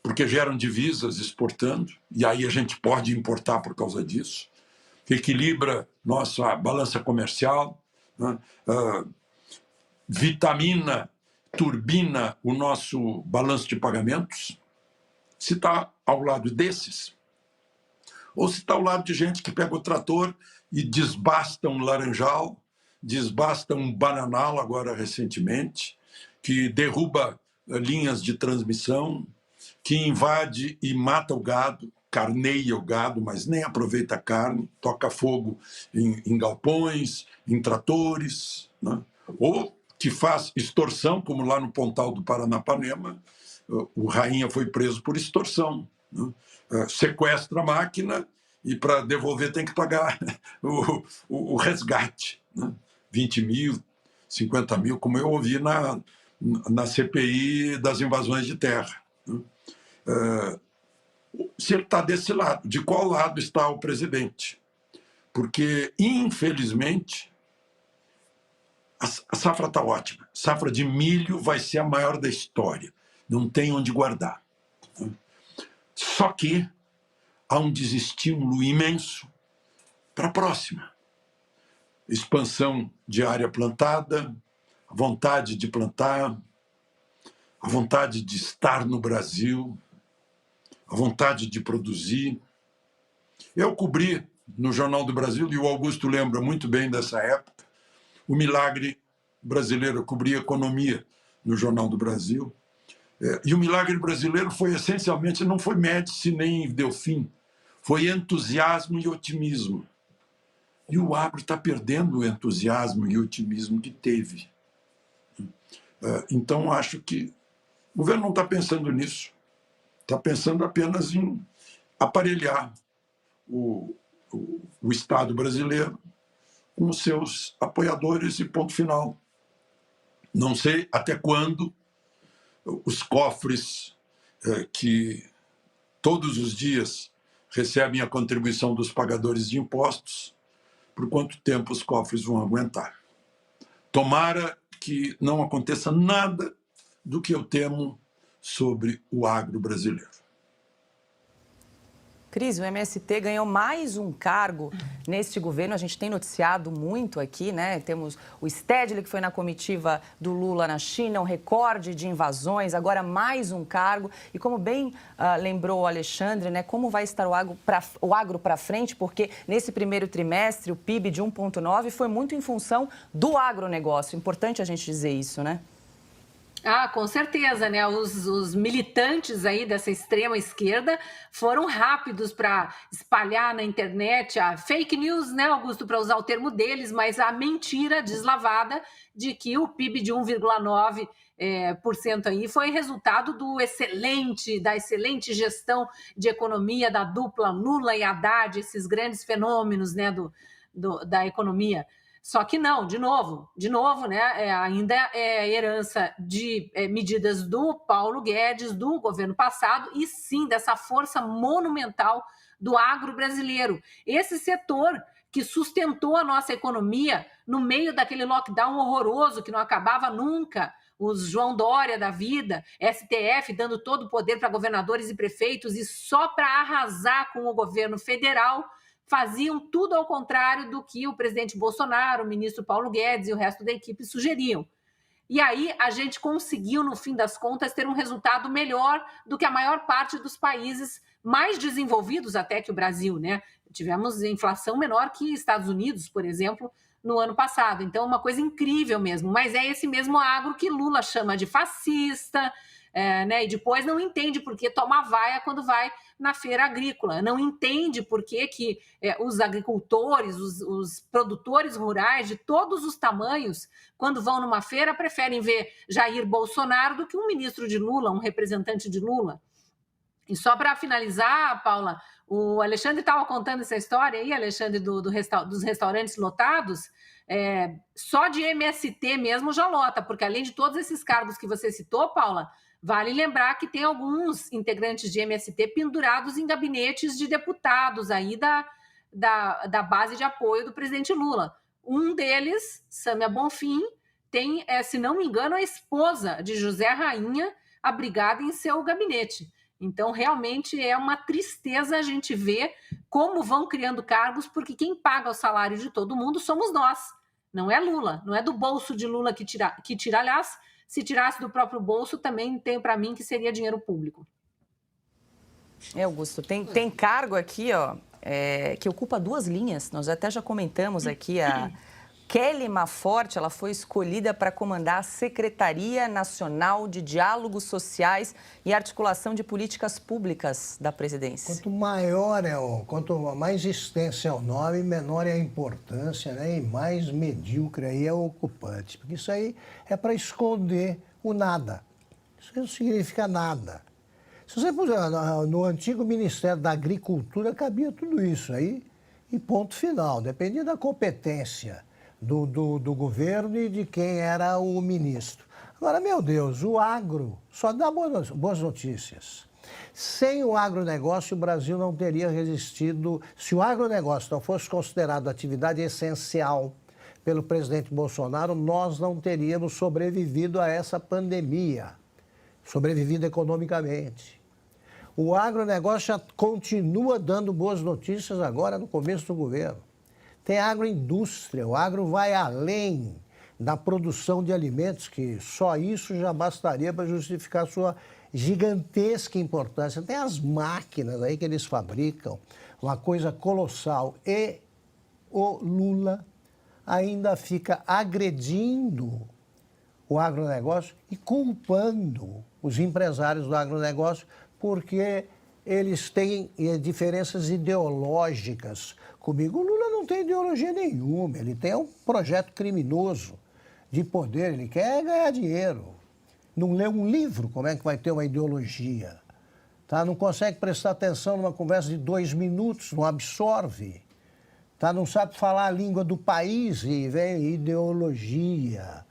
porque geram divisas exportando, e aí a gente pode importar por causa disso, que equilibra nossa balança comercial, né? Vitamina, turbina o nosso balanço de pagamentos. Se está ao lado desses, ou se está ao lado de gente que pega o trator e desbasta um laranjal, desbasta um bananal agora recentemente, que derruba linhas de transmissão, que invade e mata o gado, carneia o gado, mas nem aproveita a carne, toca fogo em galpões, em tratores, né? Ou que faz extorsão, como lá no Pontal do Paranapanema, o Rainha foi preso por extorsão, né? Sequestra a máquina e para devolver tem que pagar o resgate, né? 20 mil, 50 mil, como eu ouvi na CPI das invasões de terra. Né? Se ele está desse lado, de qual lado está o presidente? Porque, infelizmente, a safra está ótima. A safra de milho vai ser a maior da história. Não tem onde guardar. Só que há um desestímulo imenso para a próxima. Expansão de área plantada, a vontade de plantar, a vontade de estar no Brasil, a vontade de produzir. Eu cobri no Jornal do Brasil, e o Augusto lembra muito bem dessa época, o milagre brasileiro. Eu cobri economia no Jornal do Brasil. E o milagre brasileiro foi essencialmente, não foi Médici nem Delfim, foi entusiasmo e otimismo. E o agro está perdendo o entusiasmo e o otimismo que teve. Então, acho que o governo não está pensando nisso. Está pensando apenas em aparelhar o Estado brasileiro com os seus apoiadores e ponto final. Não sei até quando os cofres que todos os dias recebem a contribuição dos pagadores de impostos, por quanto tempo os cofres vão aguentar. Tomara que não aconteça nada do que eu temo sobre o agro brasileiro. Cris, o MST ganhou mais um cargo neste governo. A gente tem noticiado muito aqui, né? Temos o Stedley, que foi na comitiva do Lula na China, um recorde de invasões, agora mais um cargo. E como bem lembrou o Alexandre, né? Como vai estar o agro para frente? Porque nesse primeiro trimestre, o PIB de 1,9 foi muito em função do agronegócio. Importante a gente dizer isso, né? Ah, com certeza, né? Os militantes aí dessa extrema esquerda foram rápidos para espalhar na internet a fake news, né, Augusto, para usar o termo deles, mas a mentira deslavada de que o PIB de 1,9% aí foi resultado da excelente gestão de economia da dupla Lula e Haddad, esses grandes fenômenos, né, da economia. Só que não, de novo, né? Ainda é herança de medidas do Paulo Guedes, do governo passado, e sim dessa força monumental do agro brasileiro. Esse setor que sustentou a nossa economia no meio daquele lockdown horroroso que não acabava nunca, os João Dória da vida, STF dando todo o poder para governadores e prefeitos e só para arrasar com o governo federal, faziam tudo ao contrário do que o presidente Bolsonaro, o ministro Paulo Guedes e o resto da equipe sugeriam. E aí a gente conseguiu, no fim das contas, ter um resultado melhor do que a maior parte dos países mais desenvolvidos até que o Brasil, né? Tivemos inflação menor que Estados Unidos, por exemplo, no ano passado. Então, uma coisa incrível mesmo. Mas é esse mesmo agro que Lula chama de fascista, né? E depois não entende por que toma vaia quando vai na feira agrícola, não entende por que os agricultores, os produtores rurais de todos os tamanhos, quando vão numa feira, preferem ver Jair Bolsonaro do que um ministro de Lula, um representante de Lula. E só para finalizar, Paula, o Alexandre estava contando essa história aí, Alexandre, dos restaurantes lotados. Só de MST mesmo já lota, porque além de todos esses cargos que você citou, Paula, vale lembrar que tem alguns integrantes de MST pendurados em gabinetes de deputados aí da base de apoio do presidente Lula. Um deles, Sâmia Bonfim, tem, se não me engano, a esposa de José Rainha abrigada em seu gabinete. Então, realmente é uma tristeza a gente ver como vão criando cargos, porque quem paga o salário de todo mundo somos nós. Não é Lula, não é do bolso de Lula que tira. Aliás, se tirasse do próprio bolso, também tem para mim que seria dinheiro público. Augusto, tem cargo aqui, ó, que ocupa 2 linhas. Nós até já comentamos aqui a Kelly Maforte, ela foi escolhida para comandar a Secretaria Nacional de Diálogos Sociais e Articulação de Políticas Públicas da presidência. Quanto mais extenso é o nome, menor é a importância, né? E mais medíocre aí é o ocupante. Porque isso aí é para esconder o nada. Isso não significa nada. Se você puser no antigo Ministério da Agricultura, cabia tudo isso aí e ponto final. Dependia da competência do governo e de quem era o ministro. Agora, meu Deus, o agro só dá boas notícias. Sem o agronegócio, o Brasil não teria resistido. Se o agronegócio não fosse considerado atividade essencial pelo presidente Bolsonaro, nós não teríamos sobrevivido a essa pandemia, sobrevivido economicamente. O agronegócio já continua dando boas notícias agora no começo do governo. Tem agroindústria, o agro vai além da produção de alimentos, que só isso já bastaria para justificar sua gigantesca importância. Tem as máquinas aí que eles fabricam, uma coisa colossal. E o Lula ainda fica agredindo o agronegócio e culpando os empresários do agronegócio porque eles têm diferenças ideológicas comigo. O Lula não tem ideologia nenhuma, ele tem um projeto criminoso de poder, ele quer ganhar dinheiro. Não lê um livro, como é que vai ter uma ideologia? Tá? Não consegue prestar atenção numa conversa de 2 minutos, não absorve. Tá? Não sabe falar a língua do país e vem ideologia.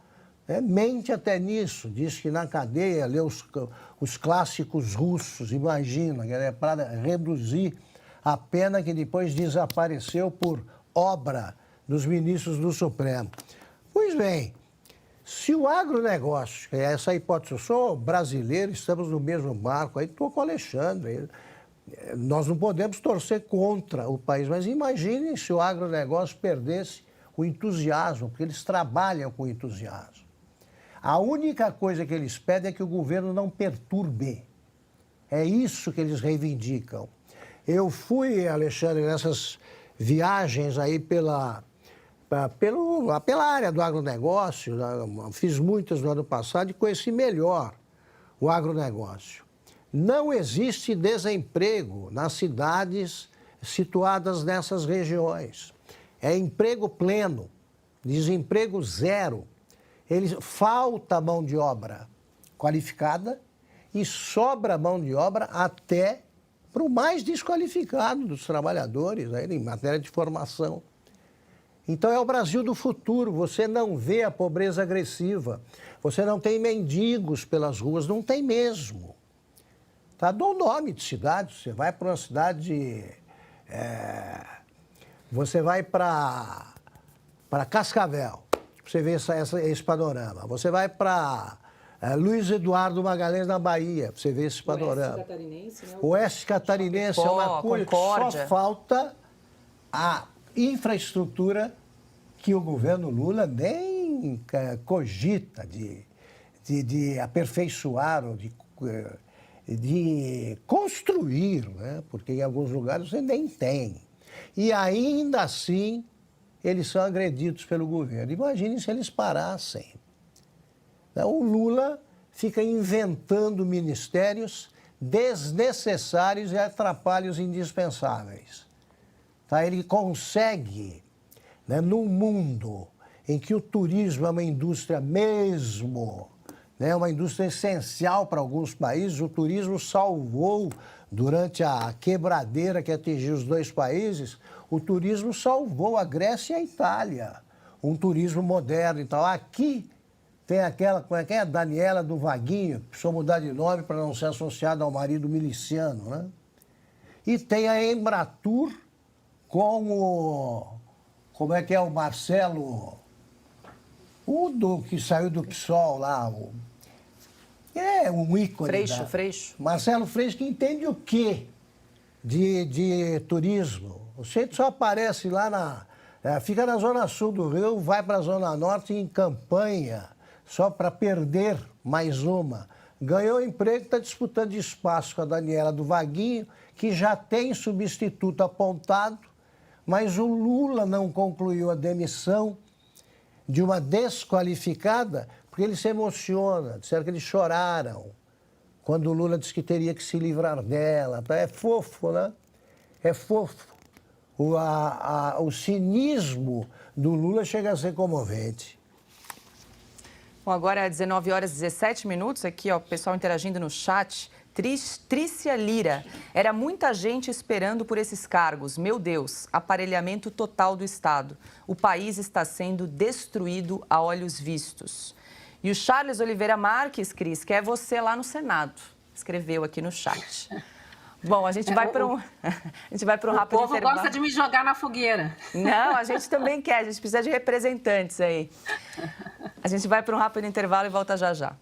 Mente até nisso, diz que na cadeia lê os clássicos russos, imagina, é para reduzir a pena que depois desapareceu por obra dos ministros do Supremo. Pois bem, se o agronegócio, essa hipótese, eu sou brasileiro, estamos no mesmo barco, aí estou com o Alexandre, nós não podemos torcer contra o país, mas imaginem se o agronegócio perdesse o entusiasmo, porque eles trabalham com entusiasmo. A única coisa que eles pedem é que o governo não perturbe. É isso que eles reivindicam. Eu fui, Alexandre, nessas viagens aí pela área do agronegócio, fiz muitas no ano passado e conheci melhor o agronegócio. Não existe desemprego nas cidades situadas nessas regiões. É emprego pleno, desemprego zero. Falta mão de obra qualificada e sobra mão de obra até para o mais desqualificado dos trabalhadores, né, em matéria de formação. Então é o Brasil do futuro, você não vê a pobreza agressiva, você não tem mendigos pelas ruas, não tem mesmo. Tá? Dou nome de cidade, você vai para uma cidade, você vai para Cascavel, você vê esse panorama. Você vai para Luiz Eduardo Magalhães, na Bahia, você vê esse panorama. Oeste Catarinense, né? Oeste Catarinense é uma coisa que só falta a infraestrutura que o governo Lula nem cogita de aperfeiçoar ou de construir, né? Porque em alguns lugares você nem tem. E ainda assim, eles são agredidos pelo governo. Imaginem se eles parassem. O Lula fica inventando ministérios desnecessários e atrapalhos indispensáveis. Tá? Ele consegue, né, num mundo em que o turismo é uma indústria mesmo, né, uma indústria essencial para alguns países, o turismo salvou, durante a quebradeira que atingiu os dois países, o turismo salvou a Grécia e a Itália. Um turismo moderno e tal. Aqui tem aquela, como é que é? Daniela do Vaguinho, precisou mudar de nome para não ser associada ao marido miliciano, né? E tem a Embratur com o, como é que é, o Marcelo, que saiu do PSOL lá, um ícone. Freixo. Marcelo Freixo, que entende o quê de turismo? O centro só aparece lá fica na zona sul do Rio, vai para a zona norte em campanha, só para perder mais uma. Ganhou emprego, está disputando espaço com a Daniela do Vaguinho, que já tem substituto apontado, mas o Lula não concluiu a demissão de uma desqualificada, porque ele se emociona, disseram que eles choraram quando o Lula disse que teria que se livrar dela. É fofo, né? É fofo. O cinismo do Lula chega a ser comovente. Bom, agora é 19 horas e 17 minutos, aqui, ó, o pessoal interagindo no chat. Trícia Lira, era muita gente esperando por esses cargos. Meu Deus, aparelhamento total do Estado. O país está sendo destruído a olhos vistos. E o Charles Oliveira Marques, Cris, que é você lá no Senado, escreveu aqui no chat. Bom, a gente vai para um rápido intervalo. O povo gosta de me jogar na fogueira. Não, a gente também quer, a gente precisa de representantes aí. A gente vai para um rápido intervalo e volta já já.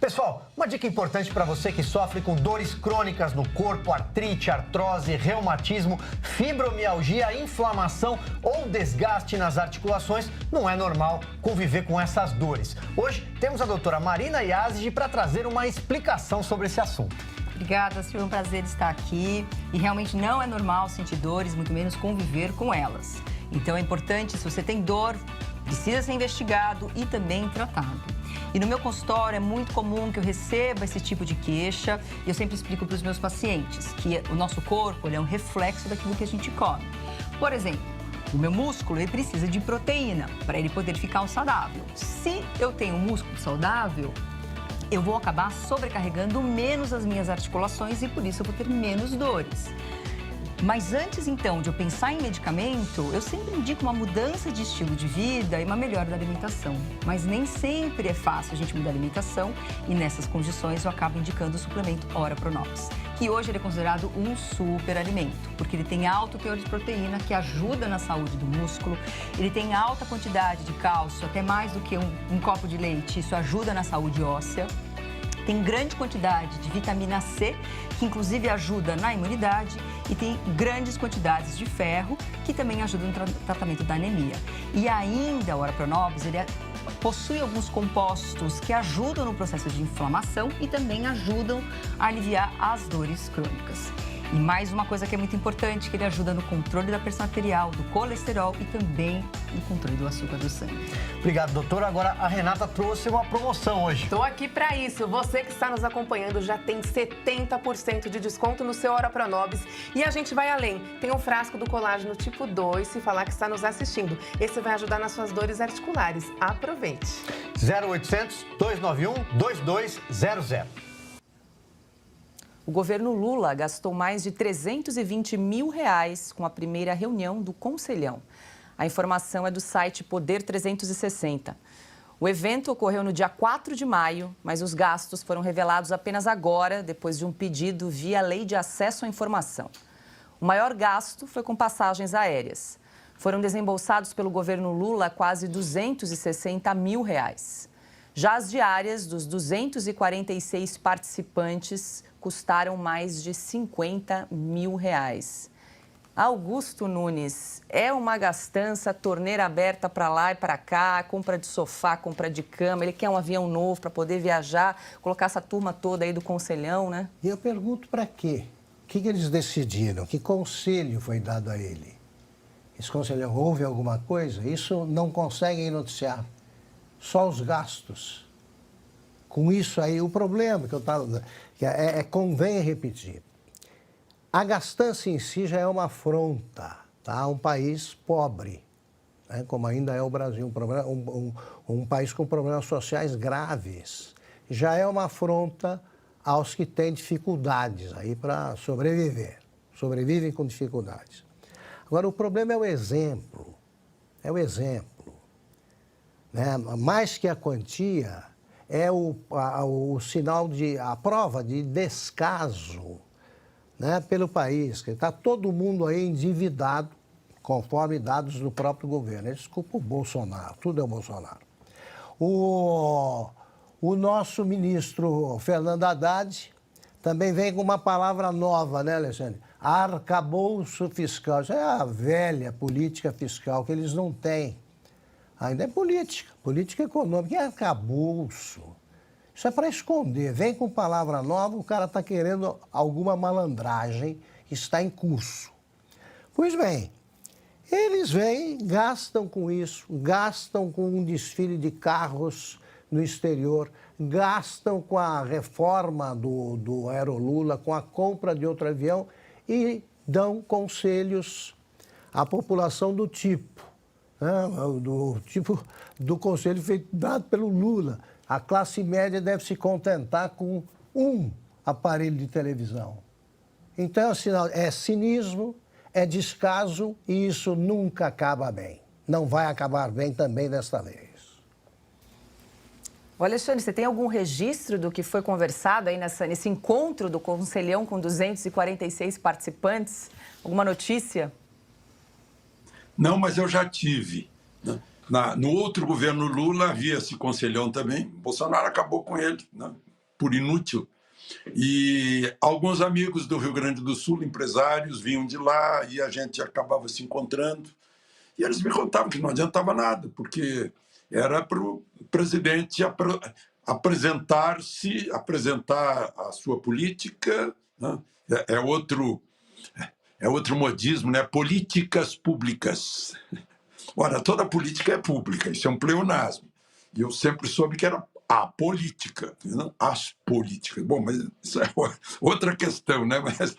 Pessoal, uma dica importante para você que sofre com dores crônicas no corpo, artrite, artrose, reumatismo, fibromialgia, inflamação ou desgaste nas articulações, não é normal conviver com essas dores. Hoje temos a doutora Marina Yazigi para trazer uma explicação sobre esse assunto. Obrigada, foi um prazer estar aqui. E realmente não é normal sentir dores, muito menos conviver com elas. Então é importante, se você tem dor, precisa ser investigado e também tratado. E no meu consultório é muito comum que eu receba esse tipo de queixa e eu sempre explico para os meus pacientes que o nosso corpo ele é um reflexo daquilo que a gente come. Por exemplo, o meu músculo ele precisa de proteína para ele poder ficar saudável. Se eu tenho um músculo saudável, eu vou acabar sobrecarregando menos as minhas articulações e por isso eu vou ter menos dores. Mas antes, então, de eu pensar em medicamento, eu sempre indico uma mudança de estilo de vida e uma melhora da alimentação. Mas nem sempre é fácil a gente mudar a alimentação e nessas condições eu acabo indicando o suplemento Ora Pronobis, que hoje ele é considerado um superalimento, porque ele tem alto teor de proteína que ajuda na saúde do músculo, ele tem alta quantidade de cálcio, até mais do que um copo de leite, isso ajuda na saúde óssea. Tem grande quantidade de vitamina C, que inclusive ajuda na imunidade, e tem grandes quantidades de ferro, que também ajuda no tratamento da anemia. E ainda, o Ora Pronobis, ele possui alguns compostos que ajudam no processo de inflamação e também ajudam a aliviar as dores crônicas. E mais uma coisa que é muito importante, que ele ajuda no controle da pressão arterial, do colesterol e também no controle do açúcar do sangue. Obrigado, doutora. Agora a Renata trouxe uma promoção hoje. Estou aqui para isso. Você que está nos acompanhando já tem 70% de desconto no seu Ora Pronobis. E a gente vai além. Tem um frasco do colágeno tipo 2, se falar que está nos assistindo. Esse vai ajudar nas suas dores articulares. Aproveite. 0800 291 2200. O governo Lula gastou mais de 320 mil reais com a primeira reunião do Conselhão. A informação é do site Poder 360. O evento ocorreu no dia 4 de maio, mas os gastos foram revelados apenas agora, depois de um pedido via Lei de Acesso à Informação. O maior gasto foi com passagens aéreas. Foram desembolsados pelo governo Lula quase 260 mil reais. Já as diárias dos 246 participantes custaram mais de 50 mil reais. Augusto Nunes, é uma gastança, torneira aberta para lá e para cá, compra de sofá, compra de cama, ele quer um avião novo para poder viajar, colocar essa turma toda aí do Conselhão, né? E eu pergunto para quê? O que eles decidiram? Que conselho foi dado a ele? Esse Conselhão, houve alguma coisa? Isso não conseguem noticiar. Só os gastos. com isso aí, o problema que eu estava... convém repetir. A gastança em si já é uma afronta, tá? Um país pobre, né? Como ainda é o Brasil, um país com problemas sociais graves. Já é uma afronta aos que têm dificuldades aí para sobreviver. Sobrevivem com dificuldades. Agora, o problema é o exemplo. É o exemplo. Né? Mais que a quantia, é o sinal a prova de descaso, né, pelo país. Está todo mundo aí endividado, conforme dados do próprio governo. Desculpa o Bolsonaro, tudo é o Bolsonaro. O nosso ministro Fernando Haddad também vem com uma palavra nova, né, Alexandre? Arcabouço fiscal. Isso é a velha política fiscal que eles não têm. Ainda é política econômica. E arcabouço? Isso é para esconder. Vem com palavra nova, o cara está querendo alguma malandragem que está em curso. Pois bem, eles vêm, gastam com isso, gastam com um desfile de carros no exterior, gastam com a reforma do Aerolula, com a compra de outro avião e dão conselhos à população do tipo, né? Do conselho dado pelo Lula. A classe média deve se contentar com um aparelho de televisão. Então, é cinismo, é descaso e isso nunca acaba bem. Não vai acabar bem também desta vez. O Alexandre, você tem algum registro do que foi conversado aí nesse encontro do Conselhão com 246 participantes? Alguma notícia? Não, mas eu já tive, né? No outro governo Lula havia esse conselhão também. Bolsonaro acabou com ele, né, por inútil. E alguns amigos do Rio Grande do Sul, empresários, vinham de lá e a gente acabava se encontrando. E eles me contavam que não adiantava nada, porque era para o presidente apresentar a sua política, né? É outro modismo, né? Políticas públicas. Ora, toda política é pública, isso é um pleonasmo. E eu sempre soube que era a política, não as políticas. Bom, mas isso é outra questão, né? Mas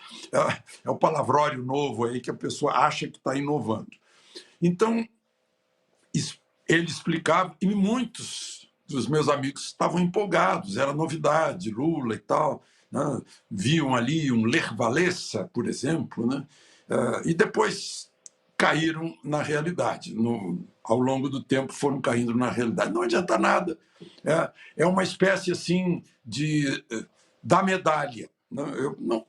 é o palavrório novo aí que a pessoa acha que está inovando. Então, ele explicava, e muitos dos meus amigos estavam empolgados, era novidade, Lula e tal, né? Viam ali um Lech Walesa, por exemplo, né? E depois caíram na realidade. Ao longo do tempo foram caindo na realidade. Não adianta nada. É uma espécie assim da medalha.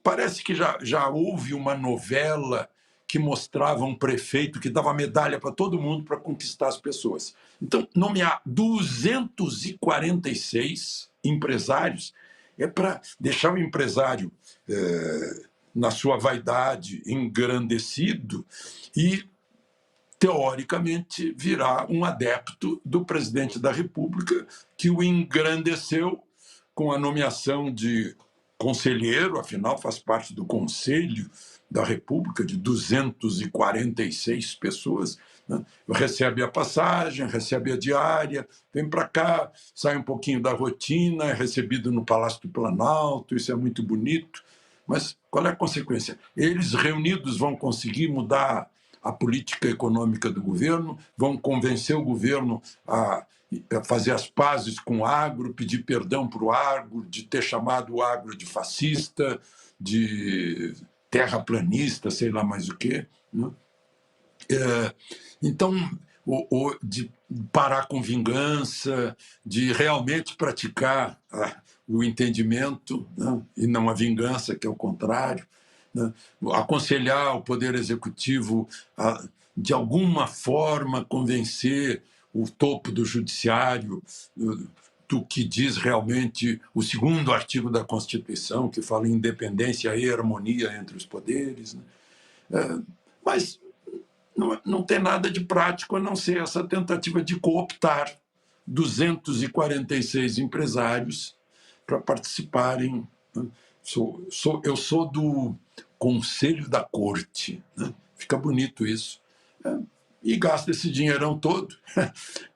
Parece que já houve uma novela que mostrava um prefeito que dava medalha para todo mundo para conquistar as pessoas. Então, nomear 246 empresários é para deixar o empresário na sua vaidade, engrandecido, e, teoricamente, virar um adepto do presidente da República, que o engrandeceu com a nomeação de conselheiro, afinal faz parte do Conselho da República, de 246 pessoas, né? Recebe a passagem, recebe a diária, vem para cá, sai um pouquinho da rotina, é recebido no Palácio do Planalto, isso é muito bonito. Mas qual é a consequência? Eles reunidos vão conseguir mudar a política econômica do governo, vão convencer o governo a fazer as pazes com o agro, pedir perdão para o agro, de ter chamado o agro de fascista, de terraplanista, sei lá mais o quê, né? Então, de parar com vingança, de realmente praticar o entendimento, né? E não a vingança, que é o contrário, né? Aconselhar o Poder Executivo a, de alguma forma, convencer o topo do Judiciário do que diz realmente o 2º artigo da Constituição, que fala em independência e harmonia entre os poderes, né? Mas não tem nada de prático a não ser essa tentativa de cooptar 246 empresários para participarem, né? Eu sou do Conselho da Corte, né? Fica bonito isso. e gasta esse dinheirão todo,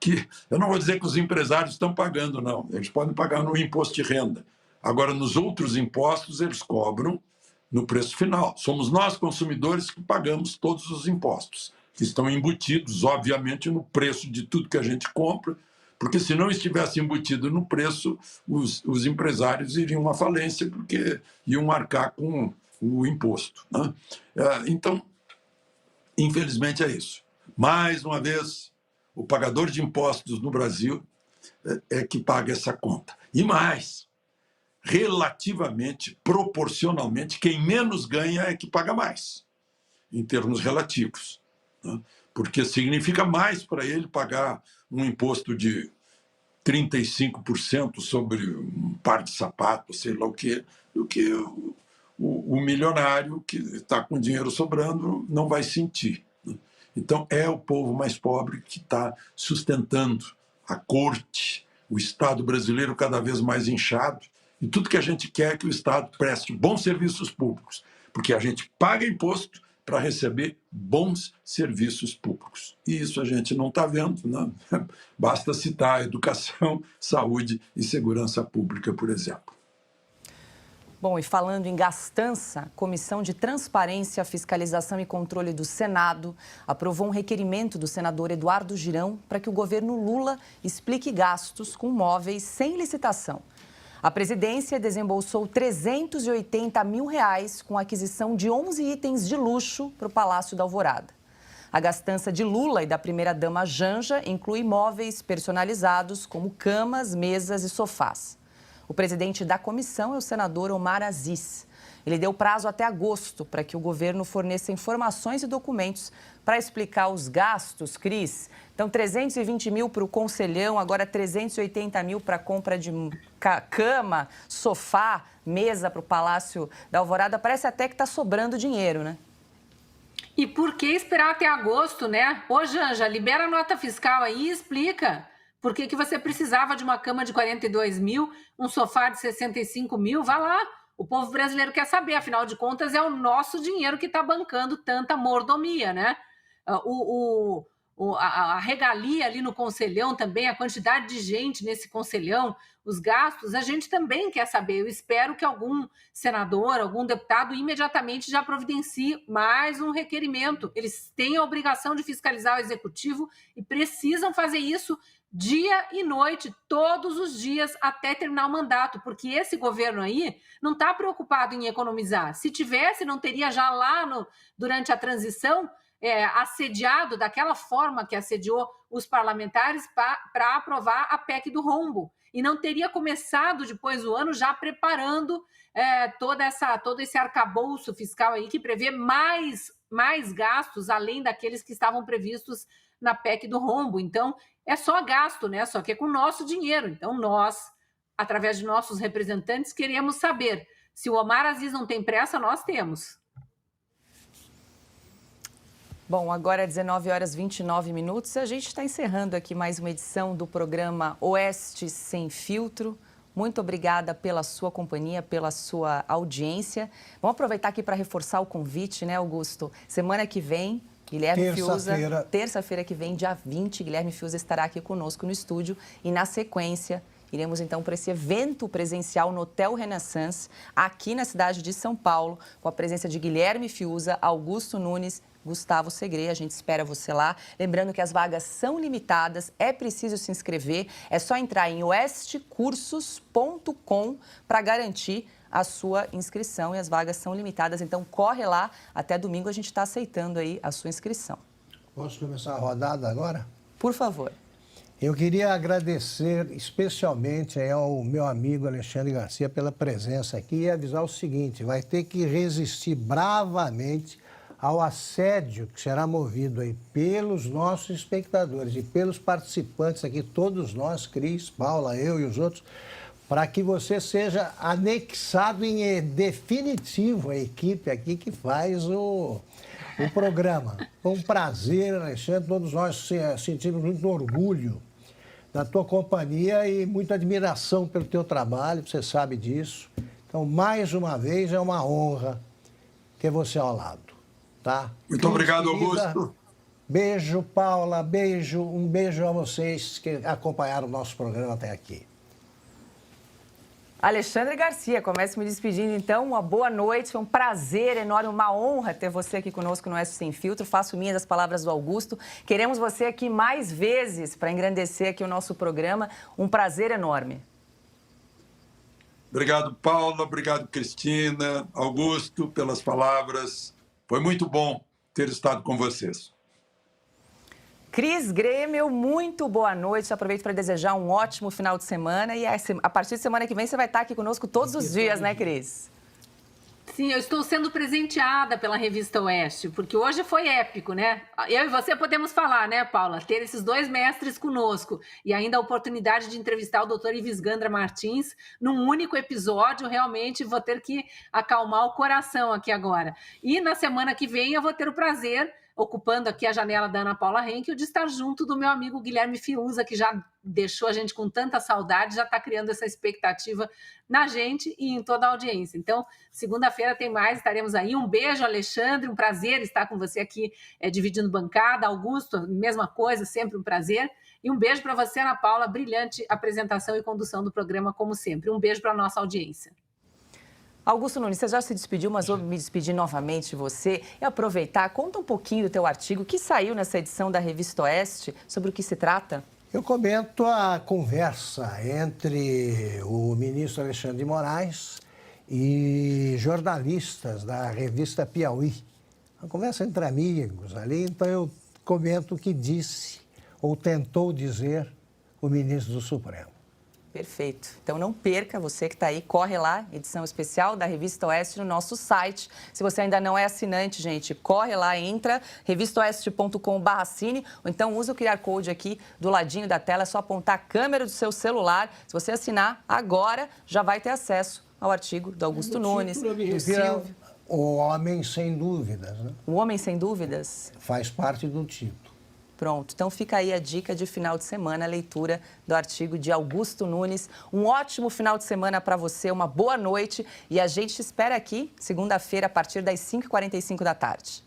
que eu não vou dizer que os empresários estão pagando, não. Eles podem pagar no imposto de renda. Agora, nos outros impostos, eles cobram no preço final. Somos nós, consumidores, que pagamos todos os impostos, que estão embutidos, obviamente, no preço de tudo que a gente compra, porque se não estivesse embutido no preço, os empresários iriam à falência, porque iam arcar com o imposto, né? Então, infelizmente é isso. Mais uma vez, o pagador de impostos no Brasil é que paga essa conta. E mais, relativamente, proporcionalmente, quem menos ganha é que paga mais, em termos relativos, né? Porque significa mais para ele pagar um imposto de 35% sobre um par de sapatos, sei lá o quê, do que o milionário que está com dinheiro sobrando não vai sentir, né? Então, é o povo mais pobre que está sustentando a corte, o Estado brasileiro cada vez mais inchado, e tudo que a gente quer é que o Estado preste bons serviços públicos, porque a gente paga imposto para receber bons serviços públicos. E isso a gente não está vendo, né? Basta citar educação, saúde e segurança pública, por exemplo. Bom, e falando em gastança, a Comissão de Transparência, Fiscalização e Controle do Senado aprovou um requerimento do senador Eduardo Girão para que o governo Lula explique gastos com móveis sem licitação. A presidência desembolsou R$ 380 mil com a aquisição de 11 itens de luxo para o Palácio da Alvorada. A gastança de Lula e da primeira-dama Janja inclui móveis personalizados como camas, mesas e sofás. O presidente da comissão é o senador Omar Aziz. Ele deu prazo até agosto para que o governo forneça informações e documentos para explicar os gastos, Cris. Então, 320 mil para o conselhão, agora 380 mil para a compra de cama, sofá, mesa para o Palácio da Alvorada. Parece até que está sobrando dinheiro, né? E por que esperar até agosto, né? Ô, Janja, libera a nota fiscal aí e explica. Por que você precisava de uma cama de 42 mil, um sofá de 65 mil? Vá lá. O povo brasileiro quer saber, afinal de contas, é o nosso dinheiro que está bancando tanta mordomia, né? A regalia ali no conselhão também, a quantidade de gente nesse conselhão, os gastos, a gente também quer saber. Eu espero que algum senador, algum deputado imediatamente já providencie mais um requerimento. Eles têm a obrigação de fiscalizar o executivo e precisam fazer isso dia e noite, todos os dias, até terminar o mandato, porque esse governo aí não está preocupado em economizar. Se tivesse, não teria já lá durante a transição assediado daquela forma que assediou os parlamentares para aprovar a PEC do rombo. E não teria começado depois do ano já preparando todo esse arcabouço fiscal aí que prevê mais gastos além daqueles que estavam previstos na PEC do rombo. Então, é só gasto, né? Só que é com o nosso dinheiro. Então, nós, através de nossos representantes, queremos saber. Se o Omar Aziz não tem pressa, nós temos. Bom, agora é 19h29. A gente está encerrando aqui mais uma edição do programa Oeste Sem Filtro. Muito obrigada pela sua companhia, pela sua audiência. Vamos aproveitar aqui para reforçar o convite, né, Augusto? Semana que vem, Guilherme Fiuza, terça-feira que vem, dia 20, Guilherme Fiuza estará aqui conosco no estúdio e, na sequência, iremos então para esse evento presencial no Hotel Renaissance, aqui na cidade de São Paulo, com a presença de Guilherme Fiuza, Augusto Nunes, Gustavo Segre. A gente espera você lá. Lembrando que as vagas são limitadas, é preciso se inscrever, é só entrar em oestecursos.com para garantir a sua inscrição e as vagas são limitadas. Então, corre lá, até domingo a gente está aceitando aí a sua inscrição. Posso começar a rodada agora? Por favor. Eu queria agradecer especialmente ao meu amigo Alexandre Garcia pela presença aqui e avisar o seguinte: vai ter que resistir bravamente ao assédio que será movido aí pelos nossos espectadores e pelos participantes aqui, todos nós, Cris, Paula, eu e os outros, para que você seja anexado em definitivo à equipe aqui que faz o programa. Foi um prazer, Alexandre, todos nós sentimos muito orgulho da tua companhia e muita admiração pelo teu trabalho, você sabe disso. Então, mais uma vez, é uma honra ter você ao lado, tá? Muito obrigado, Augusto. Beijo, Paula, beijo, um beijo a vocês que acompanharam o nosso programa até aqui. Alexandre Garcia, começo me despedindo então, uma boa noite, foi um prazer enorme, uma honra ter você aqui conosco no Oeste Sem Filtro, faço minhas as palavras do Augusto, queremos você aqui mais vezes para engrandecer aqui o nosso programa, um prazer enorme. Obrigado, Paula, obrigado, Cristina, Augusto, pelas palavras, foi muito bom ter estado com vocês. Cris Grêmio, muito boa noite. Aproveito para desejar um ótimo final de semana. E a partir de semana que vem você vai estar aqui conosco todos os dias, né, Cris? Sim, eu estou sendo presenteada pela Revista Oeste, porque hoje foi épico, né? Eu e você podemos falar, né, Paula? Ter esses dois mestres conosco e ainda a oportunidade de entrevistar o doutor Ives Gandra Martins num único episódio, realmente vou ter que acalmar o coração aqui agora. E na semana que vem eu vou ter o prazer, ocupando aqui a janela da Ana Paula Henkel, de estar junto do meu amigo Guilherme Fiuza, que já deixou a gente com tanta saudade, já está criando essa expectativa na gente e em toda a audiência. Então, segunda-feira tem mais, estaremos aí. Um beijo, Alexandre, um prazer estar com você aqui dividindo bancada. Augusto, mesma coisa, sempre um prazer. E um beijo para você, Ana Paula, brilhante apresentação e condução do programa, como sempre. Um beijo para a nossa audiência. Augusto Nunes, você já se despediu, mas vou me despedir novamente de você e aproveitar, conta um pouquinho do teu artigo que saiu nessa edição da Revista Oeste, sobre o que se trata. Eu comento a conversa entre o ministro Alexandre de Moraes e jornalistas da revista Piauí. Uma conversa entre amigos ali, então eu comento o que disse ou tentou dizer o ministro do Supremo. Perfeito. Então não perca, você que está aí, corre lá, edição especial da Revista Oeste no nosso site. Se você ainda não é assinante, gente, corre lá, entra, revistaoeste.com/assine, ou então usa o QR Code aqui do ladinho da tela, é só apontar a câmera do seu celular. Se você assinar agora, já vai ter acesso ao artigo do Augusto Nunes, do Silvio. O Homem Sem Dúvidas, né? O Homem Sem Dúvidas? Faz parte do título. Pronto, então fica aí a dica de final de semana, a leitura do artigo de Augusto Nunes. Um ótimo final de semana para você, uma boa noite e a gente te espera aqui segunda-feira a partir das 5h45 da tarde.